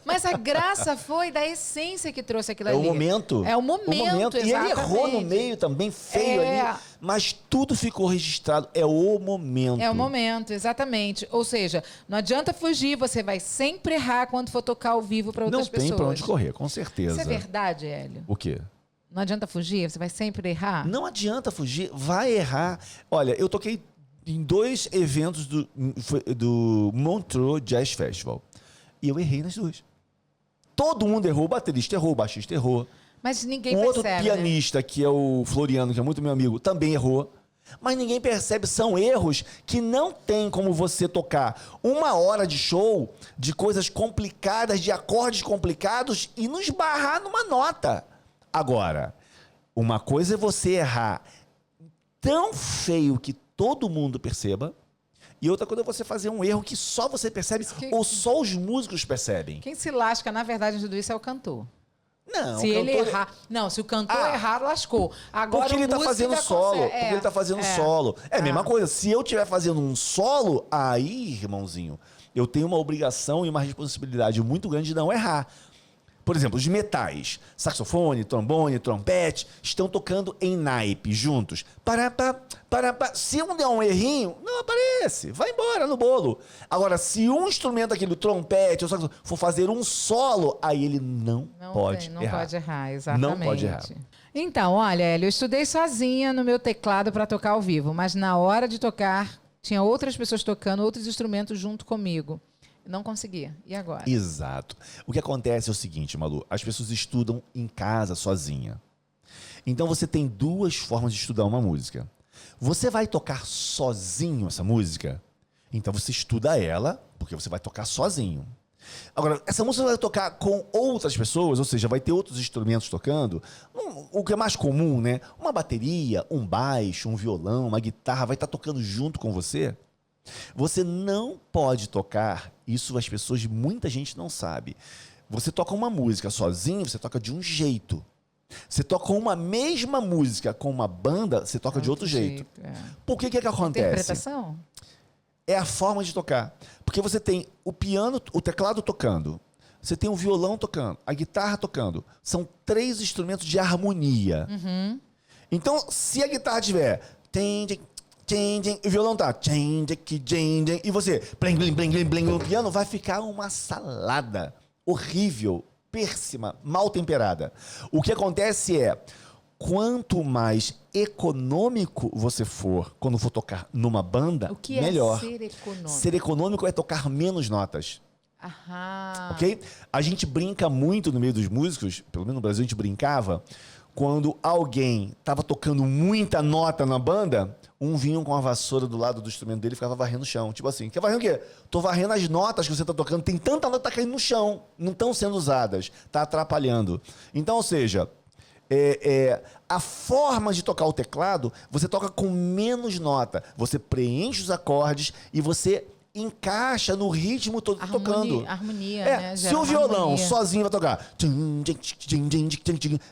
Mas a graça foi da essência que trouxe aquilo ali. É o momento. É o momento, E ele exatamente. errou no meio também, feio ali. Mas tudo ficou registrado. É o momento. É o momento, exatamente. Ou seja, não adianta fugir, você vai sempre errar quando for tocar ao vivo para outras pessoas. Não tem pra onde correr, com certeza. Isso é verdade, Hélio? O quê? Não adianta fugir? Você vai sempre errar? Não adianta fugir, vai errar. Olha, eu toquei em 2 eventos do Montreux Jazz Festival. E eu errei nas 2. Todo mundo errou, o baterista errou, o baixista errou. Mas ninguém percebe. Outro pianista, que é o Floriano, que é muito meu amigo, também errou. Mas ninguém percebe, são erros que não tem como você tocar 1 hora de show de coisas complicadas, de acordes complicados e não esbarrar numa nota. Agora, uma coisa é você errar tão feio que todo mundo perceba, e outra coisa é você fazer um erro que só você percebe ou só os músicos percebem. Quem se lasca, na verdade, de tudo isso é o cantor. Não, se ele errar. Não, se o cantor errar, lascou. Agora, porque ele está fazendo solo. Porque ele está fazendo solo. É a mesma coisa. Se eu estiver fazendo um solo, aí, irmãozinho, eu tenho uma obrigação e uma responsabilidade muito grande de não errar. Por exemplo, os metais, saxofone, trombone, trompete, estão tocando em naipe, juntos. Se um der um errinho, não aparece, vai embora no bolo. Agora, se um instrumento, aquele trompete ou saxofone, for fazer um solo, aí ele não pode errar. Não pode errar, exatamente. Não pode errar. Então, olha, Hélio, eu estudei sozinha no meu teclado para tocar ao vivo, mas na hora de tocar, tinha outras pessoas tocando outros instrumentos junto comigo. Não conseguia. E agora? Exato. O que acontece é o seguinte, Malu, as pessoas estudam em casa sozinha. Então você tem 2 formas de estudar uma música. Você vai tocar sozinho essa música, então você estuda ela, porque você vai tocar sozinho. Agora, essa música vai tocar com outras pessoas, ou seja, vai ter outros instrumentos tocando. O que é mais comum, né? Uma bateria, um baixo, um violão, uma guitarra vai estar tocando junto com você. Você não pode tocar, isso muita gente não sabe. Você toca uma música sozinho, você toca de um jeito. Você toca uma mesma música com uma banda, você toca de outro jeito. Por que acontece? Interpretação? É a forma de tocar. Porque você tem o piano, o teclado tocando, você tem o violão tocando, a guitarra tocando. São 3 instrumentos de harmonia. Então, se a guitarra tiver... o violão tá... E você... O piano vai ficar uma salada horrível, péssima, mal temperada. O que acontece é... Quanto mais econômico você for quando for tocar numa banda, o que melhor. É ser econômico? Ser econômico é tocar menos notas. Ok? A gente brinca muito no meio dos músicos, pelo menos no Brasil a gente brincava, quando alguém estava tocando muita nota na banda, um vinha com a vassoura do lado do instrumento dele e ficava varrendo o chão. Tipo assim, quer varrer o quê? Tô varrendo as notas que você tá tocando. Tem tanta nota que tá caindo no chão. Não estão sendo usadas. Tá atrapalhando. Então, ou seja... a forma de tocar o teclado, você toca com menos nota. Você preenche os acordes e você encaixa no ritmo todo tocando. Harmonia, né? Se o violão sozinho vai tocar,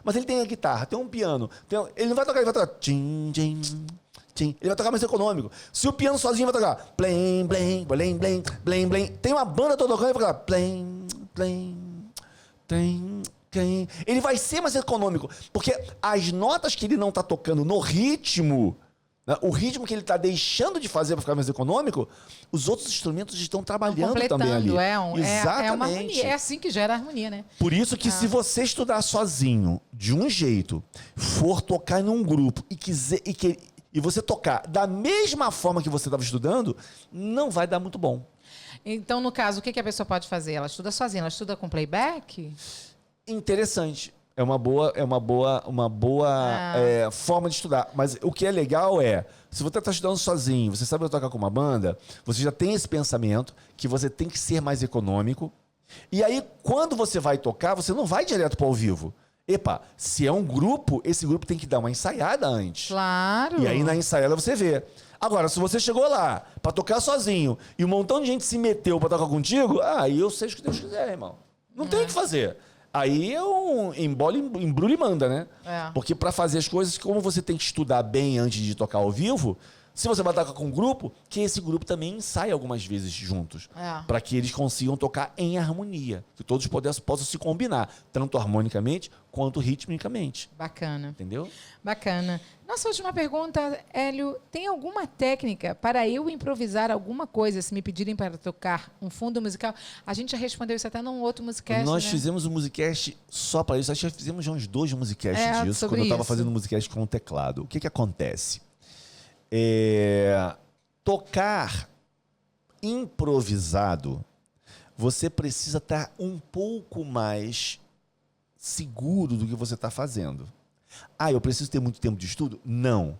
mas ele tem a guitarra, tem um piano, ele não vai tocar, ele vai tocar, ele vai tocar mais econômico. Se o piano sozinho vai tocar, blém, blém, blém, blém, blém, blém, tem uma banda toda tocando e vai tocar, blém, blém, blém. Ele vai ser mais econômico, porque as notas que ele não está tocando no ritmo, né, o ritmo que ele está deixando de fazer para ficar mais econômico, os outros instrumentos estão trabalhando também ali. Exatamente. É uma harmonia, é assim que gera a harmonia, né? Por isso que se você estudar sozinho, de um jeito, for tocar em um grupo e você tocar da mesma forma que você estava estudando, não vai dar muito bom. Então, no caso, o que a pessoa pode fazer? Ela estuda sozinha, ela estuda com playback? Interessante. É uma boa forma de estudar. Mas o que é legal é, Se você está estudando sozinho, você sabe tocar com uma banda, você já tem esse pensamento que você tem que ser mais econômico. E aí, quando você vai tocar, você não vai direto para ao vivo. Epa, se é um grupo, esse grupo tem que dar uma ensaiada antes. Claro. E aí, na ensaiada, você vê. Agora, se você chegou lá para tocar sozinho e um montão de gente se meteu para tocar contigo, aí eu sei o que Deus quiser, irmão. Não tem o que fazer. Aí é um embrulho e manda, né? É. Porque para fazer as coisas, como você tem que estudar bem antes de tocar ao vivo, se você vai tocar com um grupo, que esse grupo também ensaie algumas vezes juntos. Para que eles consigam tocar em harmonia. Que todos possam se combinar, tanto harmonicamente quanto ritmicamente. Bacana. Entendeu? Bacana. Nossa última pergunta, Hélio. Tem alguma técnica para eu improvisar alguma coisa, se me pedirem para tocar um fundo musical? A gente já respondeu isso até num outro musicast, Nós né? fizemos um musicast só para isso. Acho que já fizemos já uns 2 musicasts disso, sobre quando eu estava isso. fazendo um musicast com o teclado. O que acontece? Tocar improvisado, você precisa estar um pouco mais seguro do que você está fazendo. Ah, eu preciso ter muito tempo de estudo? Não.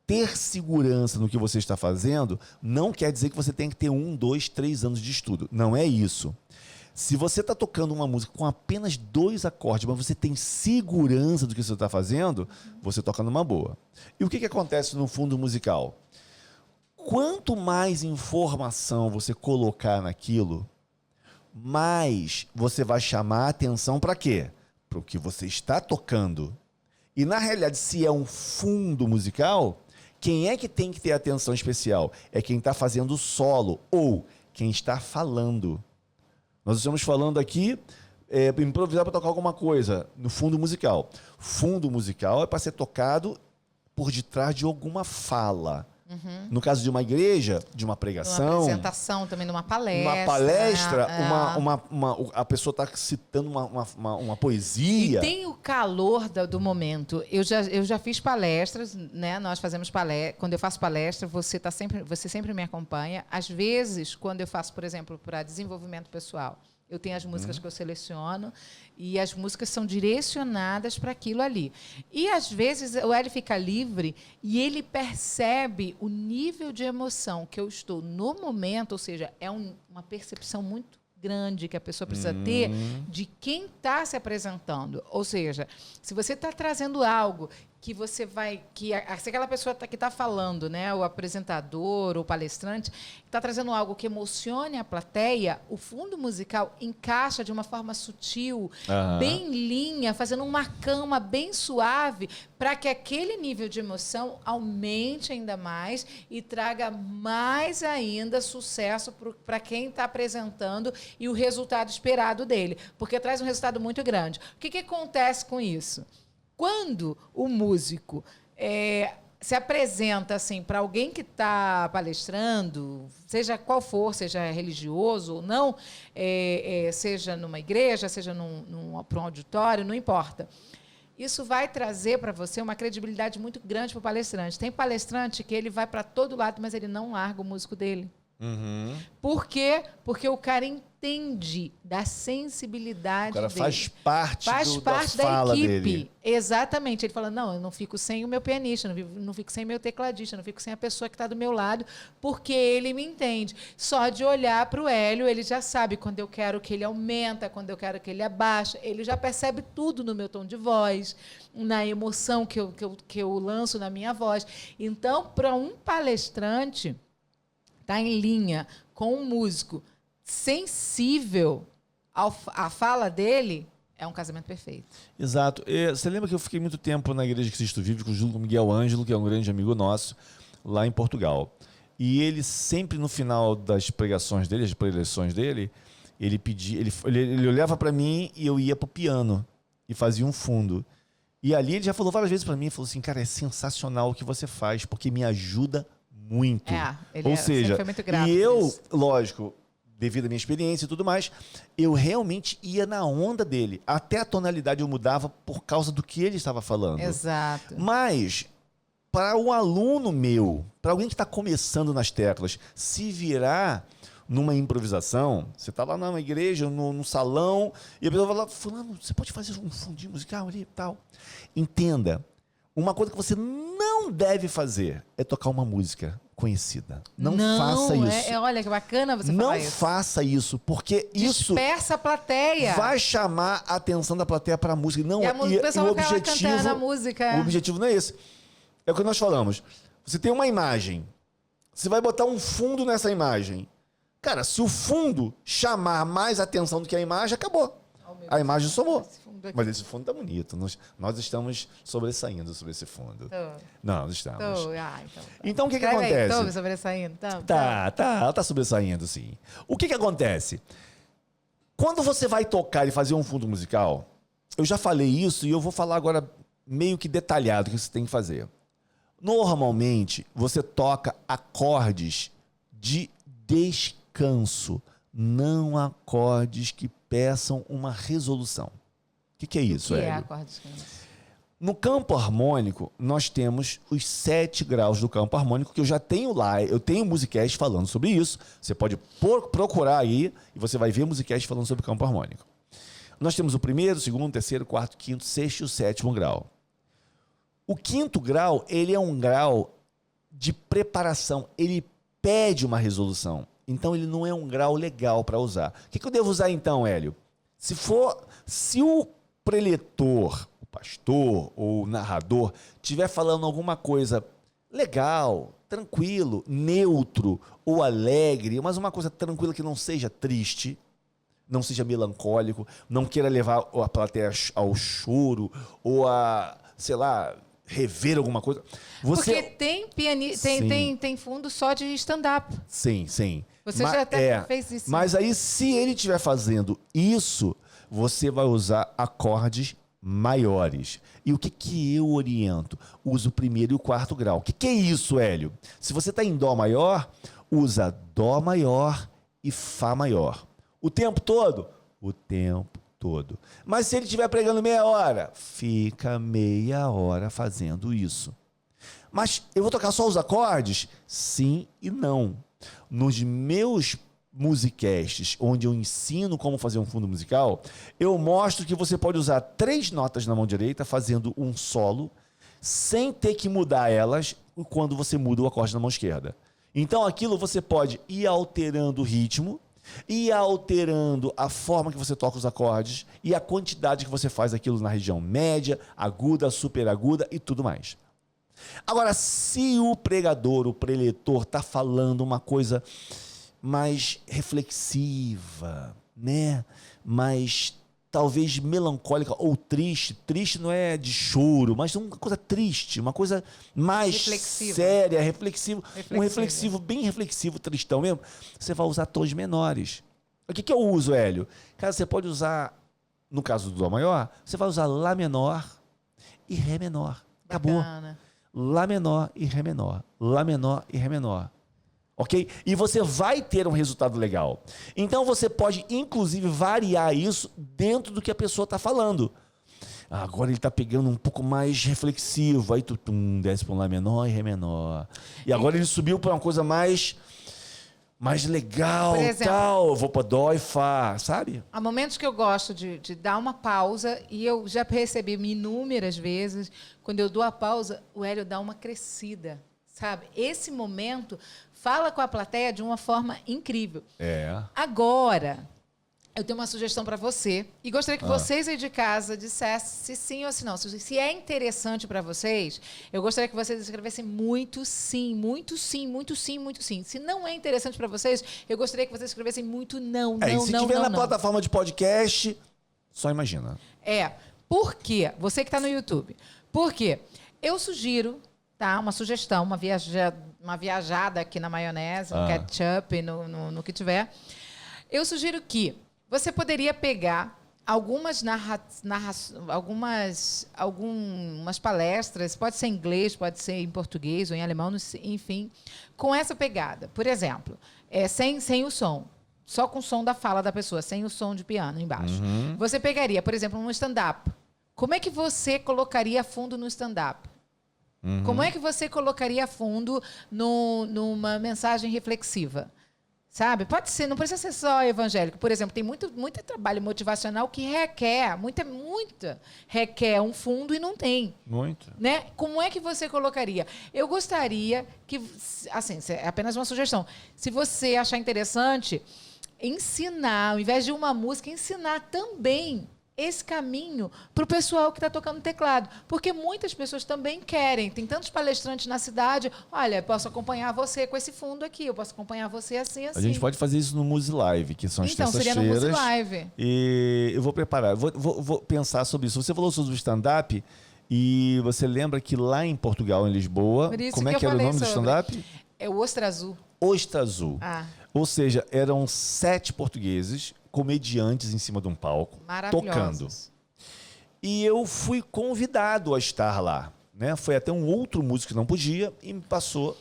Ter segurança no que você está fazendo não quer dizer que você tem que ter 1, 2, 3 anos de estudo. Não é isso. Se você está tocando uma música com apenas 2 acordes, mas você tem segurança do que você está fazendo, você toca numa boa. E o que acontece no fundo musical? Quanto mais informação você colocar naquilo, mais você vai chamar a atenção para quê? Para o que você está tocando. E, na realidade, se é um fundo musical, quem é que tem que ter atenção especial? É quem está fazendo o solo ou quem está falando. Nós estamos falando aqui, improvisar para tocar alguma coisa no fundo musical. Fundo musical é para ser tocado por detrás de alguma fala. Uhum. No caso de uma igreja, de uma pregação... Uma apresentação também, de uma palestra. Uma palestra, a pessoa está citando uma poesia. E tem o calor do momento. Eu já fiz palestras, né? Nós fazemos palestra. Quando eu faço palestra, você sempre me acompanha. Às vezes, quando eu faço, por exemplo, para desenvolvimento pessoal, eu tenho as músicas que eu seleciono e as músicas são direcionadas para aquilo ali. E, às vezes, o Hélio fica livre e ele percebe o nível de emoção que eu estou no momento, ou seja, é uma percepção muito grande que a pessoa precisa ter de quem está se apresentando. Ou seja, se você está trazendo algo que você vai... se aquela pessoa que está falando, né, o apresentador, o palestrante, está trazendo algo que emocione a plateia, o fundo musical encaixa de uma forma sutil, bem linha, fazendo uma cama bem suave, para que aquele nível de emoção aumente ainda mais e traga mais ainda sucesso para quem está apresentando e o resultado esperado dele, porque traz um resultado muito grande. O que acontece com isso? Quando o músico se apresenta assim para alguém que está palestrando, seja qual for, seja religioso ou não, seja numa igreja, seja para um auditório, não importa. Isso vai trazer para você uma credibilidade muito grande para o palestrante. Tem palestrante que ele vai para todo lado, mas ele não larga o músico dele. Uhum. Por quê? Porque o cara entende da sensibilidade dele. O cara faz parte da fala equipe. Dele. Exatamente. Ele fala, não, eu não fico sem o meu pianista, não fico sem o meu tecladista, não fico sem a pessoa que está do meu lado, porque ele me entende. Só de olhar para o Hélio, ele já sabe quando eu quero que ele aumenta, quando eu quero que ele abaixa. Ele já percebe tudo no meu tom de voz, na emoção que eu lanço na minha voz. Então, para um palestrante... está em linha com um músico sensível à fala dele, é um casamento perfeito. Exato. Você lembra que eu fiquei muito tempo na Igreja Cristo Vive com o Miguel Ângelo, que é um grande amigo nosso, lá em Portugal. E ele sempre, no final das pregações dele, as preleções dele, ele pedia, ele olhava para mim e eu ia para o piano e fazia um fundo. E ali ele já falou várias vezes para mim, falou assim, cara, é sensacional o que você faz, porque me ajuda muito. Ou seja, foi muito grato e eu, nisso. Lógico, devido à minha experiência e tudo mais, eu realmente ia na onda dele. Até a tonalidade eu mudava por causa do que ele estava falando. Exato. Mas, para um aluno meu, para alguém que está começando nas teclas, se virar numa improvisação, você está lá numa igreja, num salão, e a pessoa fala, fulano, você pode fazer um fundinho musical ali e tal? Entenda, Uma coisa que você não deve fazer é tocar uma música conhecida. Não faça isso. Olha que bacana você falar isso. Não faça isso, porque isso dispersa a plateia. vai chamar a atenção da plateia para a música. Não, o pessoal vai ficar cantando a música. O objetivo não é esse. É o que nós falamos. Você tem uma imagem. Você vai botar um fundo nessa imagem. Cara, se o fundo chamar mais atenção do que a imagem, acabou. A imagem somou. Mas esse fundo tá bonito. Nós estamos sobressaindo sobre esse fundo. Não, nós estamos. Então o que acontece? Estou sobressaindo. Ela tá sobressaindo, sim. O que acontece? Quando você vai tocar e fazer um fundo musical, eu já falei isso e eu vou falar agora meio que detalhado o que você tem que fazer. Normalmente, você toca acordes de descanso, não acordes que peçam uma resolução. O que é isso, Hélio? O que é acorde de descanso? No campo harmônico, nós temos os 7 graus do campo harmônico, que eu já tenho lá, eu tenho um musicast falando sobre isso. Você pode procurar aí e você vai ver musicast falando sobre o campo harmônico. Nós temos o primeiro, segundo, terceiro, quarto, quinto, sexto e o 7º grau. O 5º grau, ele é um grau de preparação, ele pede uma resolução. Então, ele não é um grau legal para usar. O que eu devo usar então, Hélio? Se o preletor, o pastor ou o narrador estiver falando alguma coisa legal, tranquilo, neutro ou alegre, mas uma coisa tranquila que não seja triste, não seja melancólico, não queira levar a plateia ao choro ou a, sei lá, rever alguma coisa. Porque tem fundo só de stand-up. Sim, sim. Você já até fez isso. Mas aí, se ele estiver fazendo isso, você vai usar acordes maiores. E o que eu oriento? Usa o 1º e o 4º grau. O que é isso, Hélio? Se você está em Dó maior, usa Dó maior e Fá maior. O tempo todo? O tempo todo. Mas se ele estiver pregando meia hora, fica meia hora fazendo isso. Mas eu vou tocar só os acordes? Sim e não. Nos meus musicasts, onde eu ensino como fazer um fundo musical, eu mostro que você pode usar 3 notas na mão direita fazendo um solo, sem ter que mudar elas quando você muda o acorde na mão esquerda. Então aquilo você pode ir alterando o ritmo, ir alterando a forma que você toca os acordes e a quantidade que você faz aquilo na região média, aguda, super aguda e tudo mais. Agora, se o pregador, o preletor, está falando uma coisa mais reflexiva, né? Mais talvez melancólica ou triste. Triste não é de choro, mas uma coisa triste, uma coisa mais séria, reflexivo. Um reflexivo, bem reflexivo, tristão mesmo. Você vai usar tons menores. O que eu uso, Hélio? Cara, você pode usar, no caso do Dó maior, você vai usar Lá menor e Ré menor. Acabou. Bacana. Lá menor e Ré menor. Lá menor e Ré menor. Ok? E você vai ter um resultado legal. Então você pode, inclusive, variar isso dentro do que a pessoa está falando. Agora ele está pegando um pouco mais reflexivo. Aí tu desce para um Lá menor e Ré menor. E agora ele subiu para uma coisa mais legal, por exemplo, tal. Eu vou para Dó e Fá, sabe? Há momentos que eu gosto de dar uma pausa, e eu já percebi inúmeras vezes, quando eu dou a pausa, o Hélio dá uma crescida, sabe? Esse momento fala com a plateia de uma forma incrível. Agora, eu tenho uma sugestão para você, e gostaria que vocês aí de casa dissessem se sim ou se não. Se é interessante para vocês, eu gostaria que vocês escrevessem muito sim, muito sim, muito sim, muito sim. Se não é interessante para vocês, eu gostaria que vocês escrevessem muito não, não, e se tiver na plataforma de podcast, só imagina. Por quê? Você que está no YouTube. Por quê? Eu sugiro, tá? Uma sugestão, uma viajada aqui na maionese, no ketchup, no que tiver. Eu sugiro que você poderia pegar algumas palestras, pode ser em inglês, pode ser em português ou em alemão, enfim, com essa pegada. Por exemplo, sem o som, só com o som da fala da pessoa, sem o som de piano embaixo. Você pegaria, por exemplo, um stand-up. Como é que você colocaria fundo no stand-up? Como é que você colocaria fundo numa mensagem reflexiva? Sabe? Pode ser, não precisa ser só evangélico. Por exemplo, tem muito trabalho motivacional que requer, requer um fundo e não tem. Muito. Né? Como é que você colocaria? Eu gostaria que, assim, é apenas uma sugestão. Se você achar interessante, ensinar, ao invés de uma música, ensinar também esse caminho para o pessoal que está tocando teclado. Porque muitas pessoas também querem. Tem tantos palestrantes na cidade. Olha, eu posso acompanhar você com esse fundo aqui. Eu posso acompanhar você assim, assim. A gente pode fazer isso no Muse Live, que são as terças-feiras. Então, seria no Muse Live. E eu vou preparar. Vou pensar sobre isso. Você falou sobre o stand-up e você lembra que lá em Portugal, em Lisboa, como é que era o nome do stand-up? É o Ostra Azul. Ostra Azul. Ou seja, eram 7 portugueses comediantes em cima de um palco, tocando. E eu fui convidado a estar lá, né? Foi até um outro músico que não podia e me passou,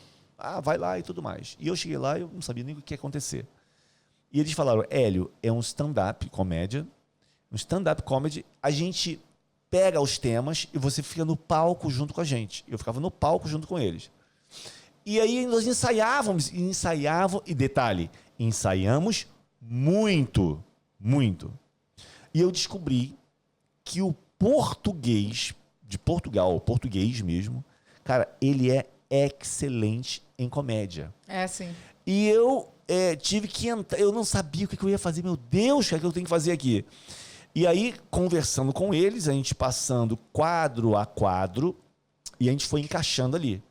vai lá e tudo mais. E eu cheguei lá e eu não sabia nem o que ia acontecer. E eles falaram, Hélio, é um stand-up comédia, a gente pega os temas e você fica no palco junto com a gente. Eu ficava no palco junto com eles. E aí nós ensaiávamos, e detalhe, ensaiamos muito. E eu descobri que o português, de Portugal, o português mesmo, cara, ele é excelente em comédia. É, sim. E eu tive que entrar, eu não sabia o que eu ia fazer, meu Deus, o que eu tenho que fazer aqui? E aí, conversando com eles, a gente passando quadro a quadro, e a gente foi encaixando ali.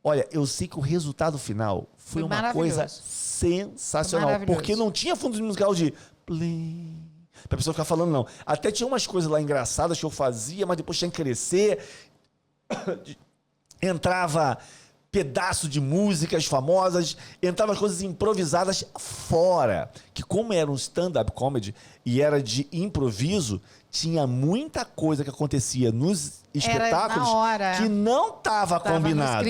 Olha, eu sei que o resultado final foi uma coisa sensacional. Porque não tinha fundo musical de play, pra pessoa ficar falando, não. Até tinha umas coisas lá engraçadas que eu fazia, mas depois tinha que crescer. Entrava pedaço de músicas famosas, entrava coisas improvisadas fora. Que como era um stand-up comedy e era de improviso, tinha muita coisa que acontecia nos espetáculos que não estava combinado.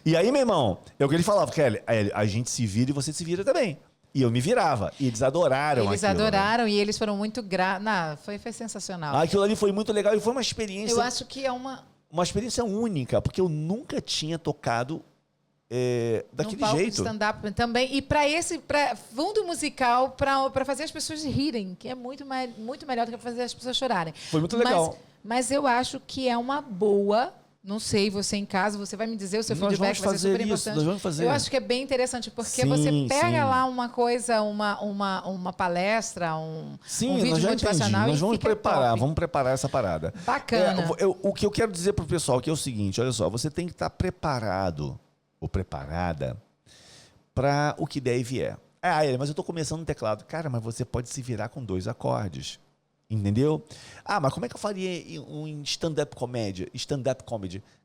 E aí, meu irmão, é o que ele falava, Kelly, a gente se vira e você se vira também. E eu me virava. E eles adoraram aquilo. Eles adoraram, né? E eles foram muito gratos. Foi sensacional. Aquilo ali foi muito legal e foi uma experiência... Eu acho que é uma experiência única, porque eu nunca tinha tocado daquele jeito. Stand-up também. E para fundo musical, para fazer as pessoas rirem, que é muito melhor do que fazer as pessoas chorarem. Foi muito legal. Mas eu acho que é uma boa... Não sei, você em casa, você vai me dizer o seu feedback, vai ser super importante. Nós vamos fazer. Eu acho que é bem interessante, porque você pega lá uma coisa, uma palestra, um vídeo motivacional nós vamos preparar, top. Vamos preparar essa parada. Bacana. O que eu quero dizer pro pessoal aqui é o seguinte, olha só, você tem que estar preparado ou preparada para o que der e vier. Mas eu estou começando no teclado. Cara, mas você pode se virar com 2 acordes. Entendeu? Mas como é que eu faria um stand-up comedy?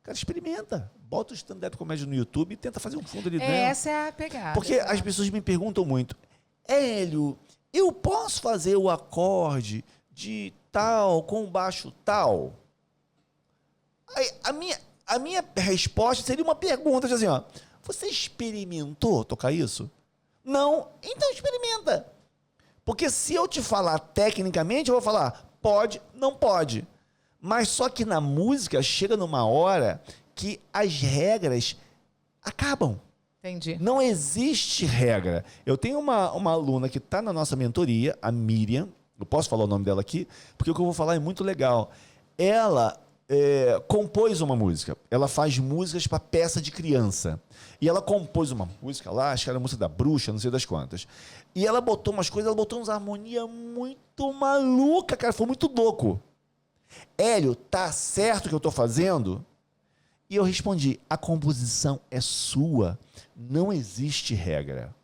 Cara, experimenta. Bota o stand-up comedy no YouTube e tenta fazer um fundo ali dentro. Essa é a pegada. Porque as pessoas me perguntam muito, Hélio, eu posso fazer o acorde de tal com baixo tal? Aí, a minha resposta seria uma pergunta assim, ó. Você experimentou tocar isso? Não? Então experimenta. Porque se eu te falar tecnicamente, eu vou falar, pode, não pode. Mas só que na música chega numa hora que as regras acabam. Entendi. Não existe regra. Eu tenho uma aluna que está na nossa mentoria, a Miriam, eu posso falar o nome dela aqui, porque o que eu vou falar é muito legal. Ela compôs uma música. Ela faz músicas para peça de criança. E ela compôs uma música lá, acho que era a música da bruxa, não sei das quantas. E ela botou umas coisas, ela botou uns harmonia muito maluca, cara, foi muito louco. Hélio, tá certo o que eu tô fazendo? E eu respondi, a composição é sua, não existe regra.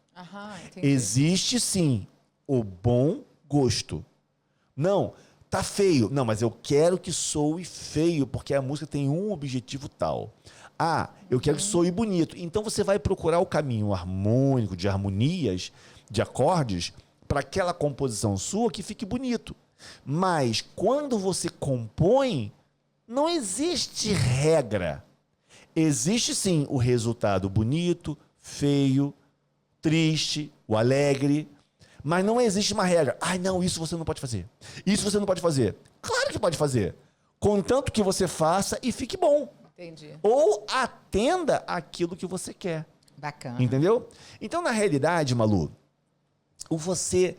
Existe sim o bom gosto. Não, tá feio. Não, mas eu quero que soe feio, porque a música tem um objetivo tal. Eu quero que soe bonito. Então você vai procurar o caminho harmônico, de harmonias, de acordes, para aquela composição sua que fique bonito. Mas quando você compõe, não existe regra. Existe sim o resultado bonito, feio, triste, o alegre, mas não existe uma regra. Não, isso você não pode fazer. Isso você não pode fazer. Claro que pode fazer. Contanto que você faça e fique bom. Entendi. Ou atenda aquilo que você quer. Bacana. Entendeu? Então, na realidade, Malu, você...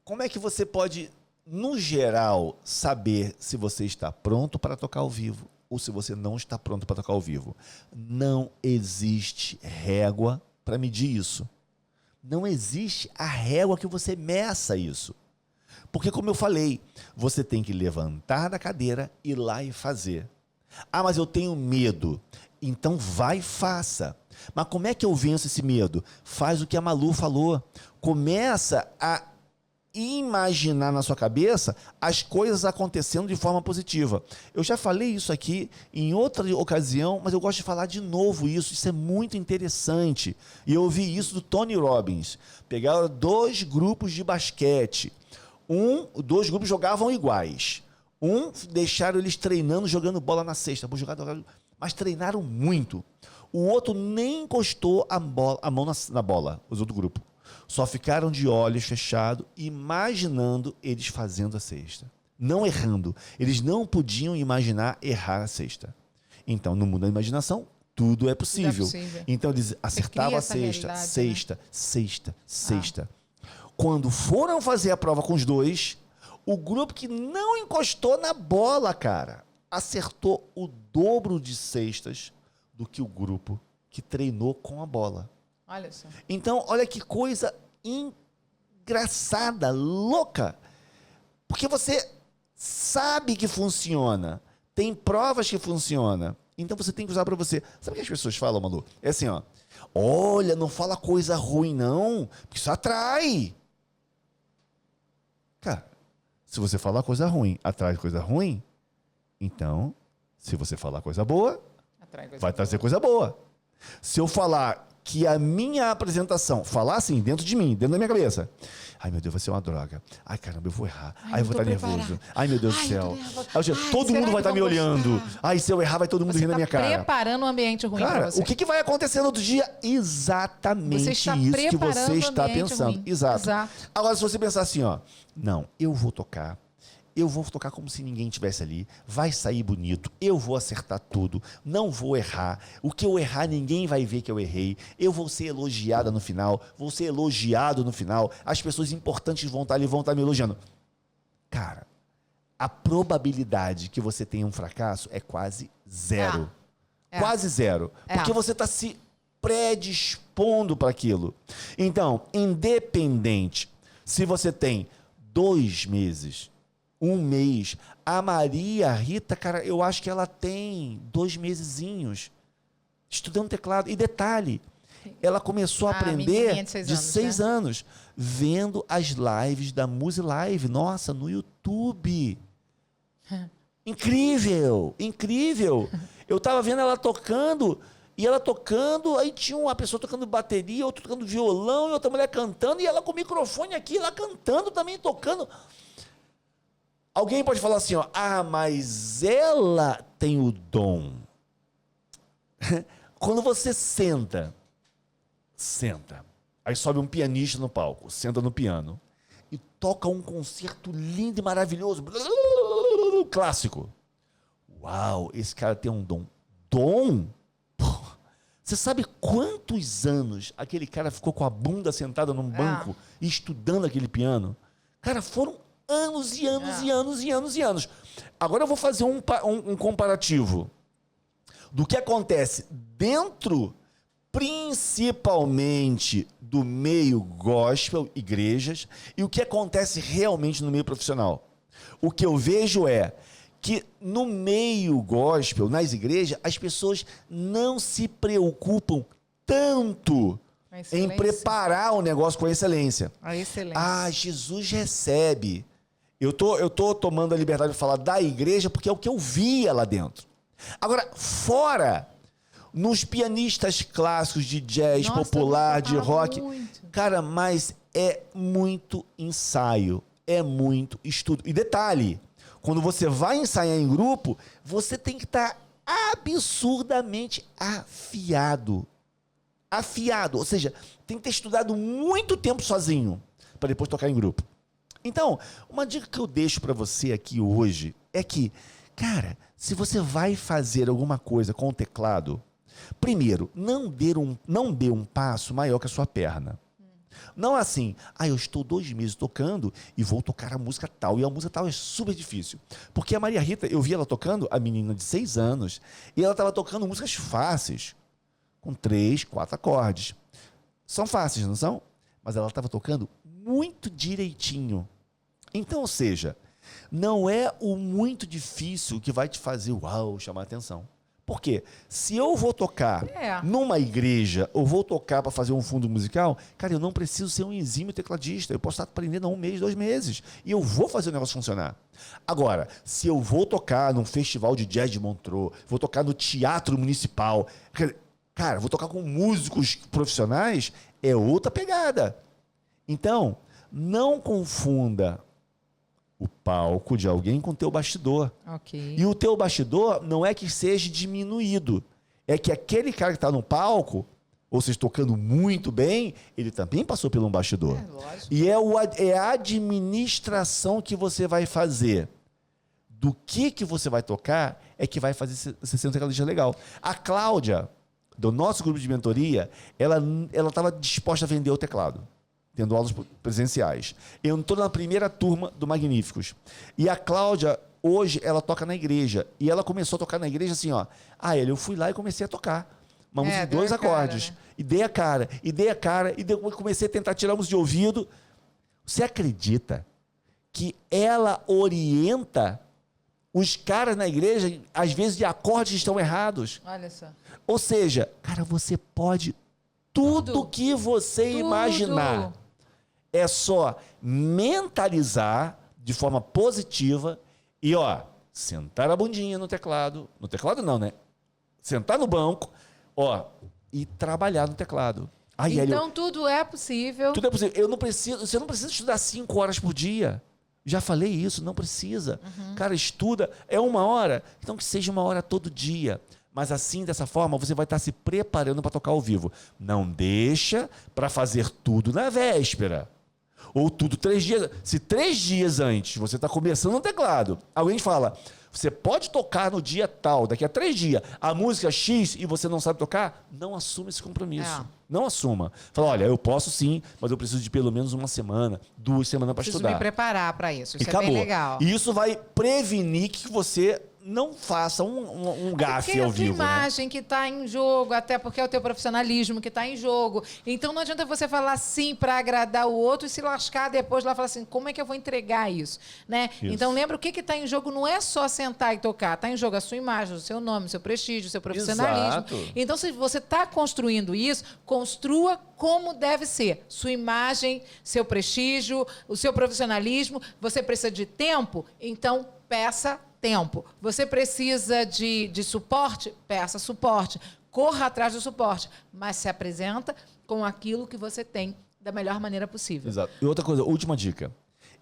como é que você pode, no geral, saber se você está pronto para tocar ao vivo ou se você não está pronto para tocar ao vivo? Não existe régua para medir isso. Não existe a régua que você meça isso. Porque, como eu falei, você tem que levantar da cadeira, ir lá e fazer. Ah, mas eu tenho medo. Então vai e faça. Mas como é que eu venço esse medo? Faz o que a Malu falou. Começa a imaginar na sua cabeça as coisas acontecendo de forma positiva. Eu já falei isso aqui em outra ocasião, mas eu gosto de falar de novo isso. Isso é muito interessante. E eu ouvi isso do Tony Robbins. Pegaram 2 grupos de basquete. 2 grupos jogavam iguais. Deixaram eles treinando, jogando bola na cesta. Mas treinaram muito. O outro nem encostou a mão na bola, os outros grupos. Só ficaram de olhos fechados, imaginando eles fazendo a cesta. Não errando. Eles não podiam imaginar errar a cesta. Então, no mundo da imaginação, tudo é possível. Então, eles acertavam a cesta. Quando foram fazer a prova com os 2, o grupo que não encostou na bola, cara, acertou o dobro de cestas do que o grupo que treinou com a bola. Olha só. Então, olha que coisa engraçada, louca. Porque você sabe que funciona. Tem provas que funciona. Então, você tem que usar para você. Sabe o que as pessoas falam, Malu? É assim, ó. Olha, não fala coisa ruim, não. Porque isso atrai. Cara, se você falar coisa ruim, atrai coisa ruim, então, se você falar coisa boa, vai trazer coisa boa. Se eu falar que a minha apresentação, falar assim, dentro de mim, dentro da minha cabeça, ai meu Deus, vai ser uma droga, ai caramba, eu vou errar, ai eu vou estar nervoso, ai meu Deus do céu, todo mundo vai estar me olhando, ai se eu errar vai todo mundo rir na minha cara. Você está preparando um ambiente ruim para você. O que vai acontecer no outro dia? Exatamente isso que você está pensando. Exato. Agora, se você pensar assim, ó, não, eu vou tocar como se ninguém estivesse ali, vai sair bonito, eu vou acertar tudo, não vou errar, o que eu errar ninguém vai ver que eu errei, eu vou ser elogiada no final, vou ser elogiado no final, as pessoas importantes vão estar ali, vão estar me elogiando. Cara, a probabilidade que você tenha um fracasso é quase zero. Quase zero. Porque você está se predispondo para aquilo. Então, independente se você tem 2 meses, 1 mês. A Maria Rita, cara, eu acho que ela tem 2 mesezinhos estudando teclado. E detalhe, ela começou a aprender de 6 anos, vendo as lives da Musi Live, nossa, no YouTube. Incrível, incrível. Eu estava vendo ela tocando, aí tinha uma pessoa tocando bateria, outra tocando violão, e outra mulher cantando, e ela com o microfone aqui, ela cantando também, tocando. Alguém pode falar assim, ó, mas ela tem o dom. Quando você senta, aí sobe um pianista no palco, senta no piano e toca um concerto lindo e maravilhoso, clássico. Uau, esse cara tem um dom. Dom? Você sabe quantos anos aquele cara ficou com a bunda sentada num banco estudando aquele piano? Cara, foram anos e anos e anos e anos e anos. Agora eu vou fazer um comparativo do que acontece dentro, principalmente do meio gospel, igrejas, e o que acontece realmente no meio profissional. O que eu vejo é que no meio gospel, nas igrejas, as pessoas não se preocupam tanto em preparar o negócio com excelência. A excelência. Jesus recebe. Eu tô tomando a liberdade de falar da igreja porque é o que eu via lá dentro. Agora, fora, nos pianistas clássicos de jazz, popular, de rock, cara, mas é muito ensaio, é muito estudo. E detalhe, quando você vai ensaiar em grupo, você tem que estar absurdamente afiado. Afiado, ou seja, tem que ter estudado muito tempo sozinho para depois tocar em grupo. Então, uma dica que eu deixo para você aqui hoje é que, cara, se você vai fazer alguma coisa com o teclado, primeiro, não dê um passo maior que a sua perna. Não assim, eu estou 2 meses tocando e vou tocar a música tal. E a música tal é super difícil. Porque a Maria Rita, eu vi ela tocando, a menina de 6 anos, e ela estava tocando músicas fáceis, com 3, 4 acordes. São fáceis, não são? Mas ela estava tocando muito direitinho. Então, ou seja, não é o muito difícil que vai te fazer, chamar a atenção. Por quê? Se eu vou tocar numa igreja, ou vou tocar para fazer um fundo musical, cara, eu não preciso ser um exímio tecladista. Eu posso estar aprendendo há 1 mês, 2 meses. E eu vou fazer o negócio funcionar. Agora, se eu vou tocar num festival de jazz de Montreux, vou tocar no teatro municipal, cara, vou tocar com músicos profissionais, é outra pegada. Então, não confunda o palco de alguém com o teu bastidor. Ok. E o teu bastidor não é que seja diminuído. É que aquele cara que está no palco, ou seja, tocando muito bem, ele também passou por um bastidor. Lógico. E é a administração que você vai fazer do que você vai tocar é que vai fazer você ser um tecladista legal. A Cláudia, do nosso grupo de mentoria, ela estava disposta a vender o teclado, tendo aulas presenciais. Eu estou na primeira turma do Magníficos. E a Cláudia, hoje, ela toca na igreja. E ela começou a tocar na igreja assim, eu fui lá e comecei a tocar. Uma música de 2 acordes. Cara, né? E dei a cara. E comecei a tentar tirar música de ouvido. Você acredita que ela orienta os caras na igreja, às vezes, de acordes que estão errados? Olha só. Ou seja, cara, você pode tudo que você imaginar. É só mentalizar de forma positiva e, sentar a bundinha no teclado. No teclado não, né? Sentar no banco, e trabalhar no teclado. Então tudo é possível. Tudo é possível. Você não precisa estudar 5 horas por dia. Já falei isso, não precisa. Cara, estuda, é 1 hora, então que seja 1 hora todo dia. Mas assim, dessa forma, você vai estar se preparando para tocar ao vivo. Não deixa para fazer tudo na véspera. Ou tudo 3 dias. Se 3 dias antes você está começando no teclado, alguém fala, você pode tocar no dia tal, daqui a 3 dias, a música X e você não sabe tocar, não assuma esse compromisso. Não assuma. Fala, olha, eu posso sim, mas eu preciso de pelo menos 1 semana, 2 semanas para estudar. Preciso me preparar para isso. Isso e acabou. Bem legal. E isso vai prevenir que você não faça um gafe ao vivo. Porque é a tua imagem que está em jogo, até porque é o teu profissionalismo que está em jogo. Então não adianta você falar sim para agradar o outro e se lascar depois lá falar assim, como é que eu vou entregar isso? Né? Isso. Então lembra, o que está em jogo não é só sentar e tocar, está em jogo a sua imagem, o seu nome, o seu prestígio, o seu profissionalismo. Exato. Então se você está construindo isso, construa como deve ser. Sua imagem, seu prestígio, o seu profissionalismo. Você precisa de tempo? Então peça tempo. Você precisa de suporte? Peça suporte. Corra atrás do suporte. Mas se apresenta com aquilo que você tem da melhor maneira possível. Exato. E outra coisa, última dica.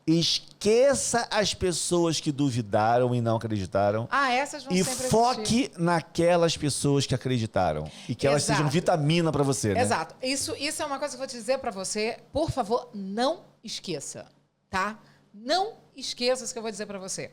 Esqueça as pessoas que duvidaram e não acreditaram. Essas vão e sempre foque existir. Naquelas pessoas que acreditaram. E que elas sejam vitamina para você, né? Exato. Isso é uma coisa que eu vou te dizer para você. Por favor, não esqueça, tá? Não esqueça isso que eu vou dizer para você.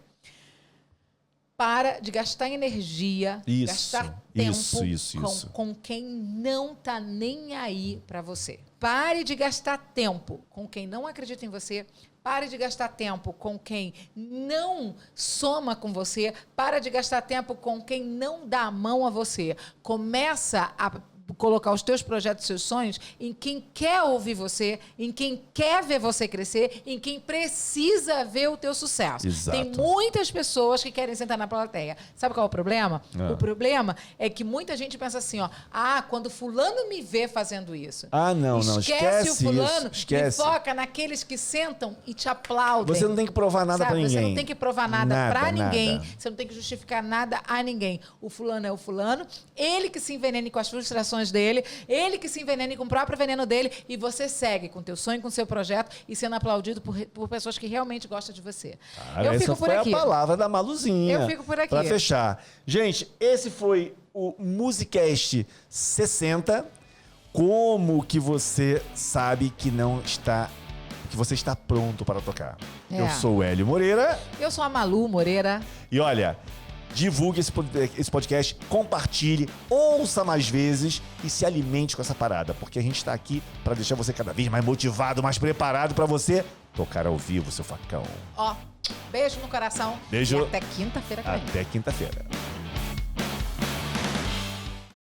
Para de gastar energia, gastar tempo com quem não está nem aí para você. Pare de gastar tempo com quem não acredita em você. Pare de gastar tempo com quem não soma com você. Pare de gastar tempo com quem não dá a mão a você. Começa a colocar os teus projetos, seus sonhos em quem quer ouvir você, em quem quer ver você crescer, em quem precisa ver o teu sucesso. Exato. Tem muitas pessoas que querem sentar na plateia. Sabe qual é o problema? O problema é que muita gente pensa assim, quando fulano me vê fazendo isso. Não, esquece o fulano isso. Esquece. E foca naqueles que sentam e te aplaudem. Você não tem que provar nada para ninguém. Você não tem que provar nada para ninguém. Você não tem que justificar nada a ninguém. O fulano é o fulano, ele que se envenene com as frustrações dele, ele que se envenene com o próprio veneno dele, e você segue com o teu sonho, com o seu projeto e sendo aplaudido por pessoas que realmente gostam de você. Eu fico por aqui. Essa foi a palavra da Maluzinha. Eu fico por aqui. Para fechar. Gente, esse foi o Musicast 60. Como que você sabe que você está pronto para tocar? Eu sou o Hélio Moreira. Eu sou a Malu Moreira. E olha, divulgue esse podcast, compartilhe, ouça mais vezes e se alimente com essa parada, porque a gente tá aqui para deixar você cada vez mais motivado, mais preparado para você tocar ao vivo, seu facão. Ó, beijo no coração. Beijo. E até quinta-feira que vem. Até quinta-feira.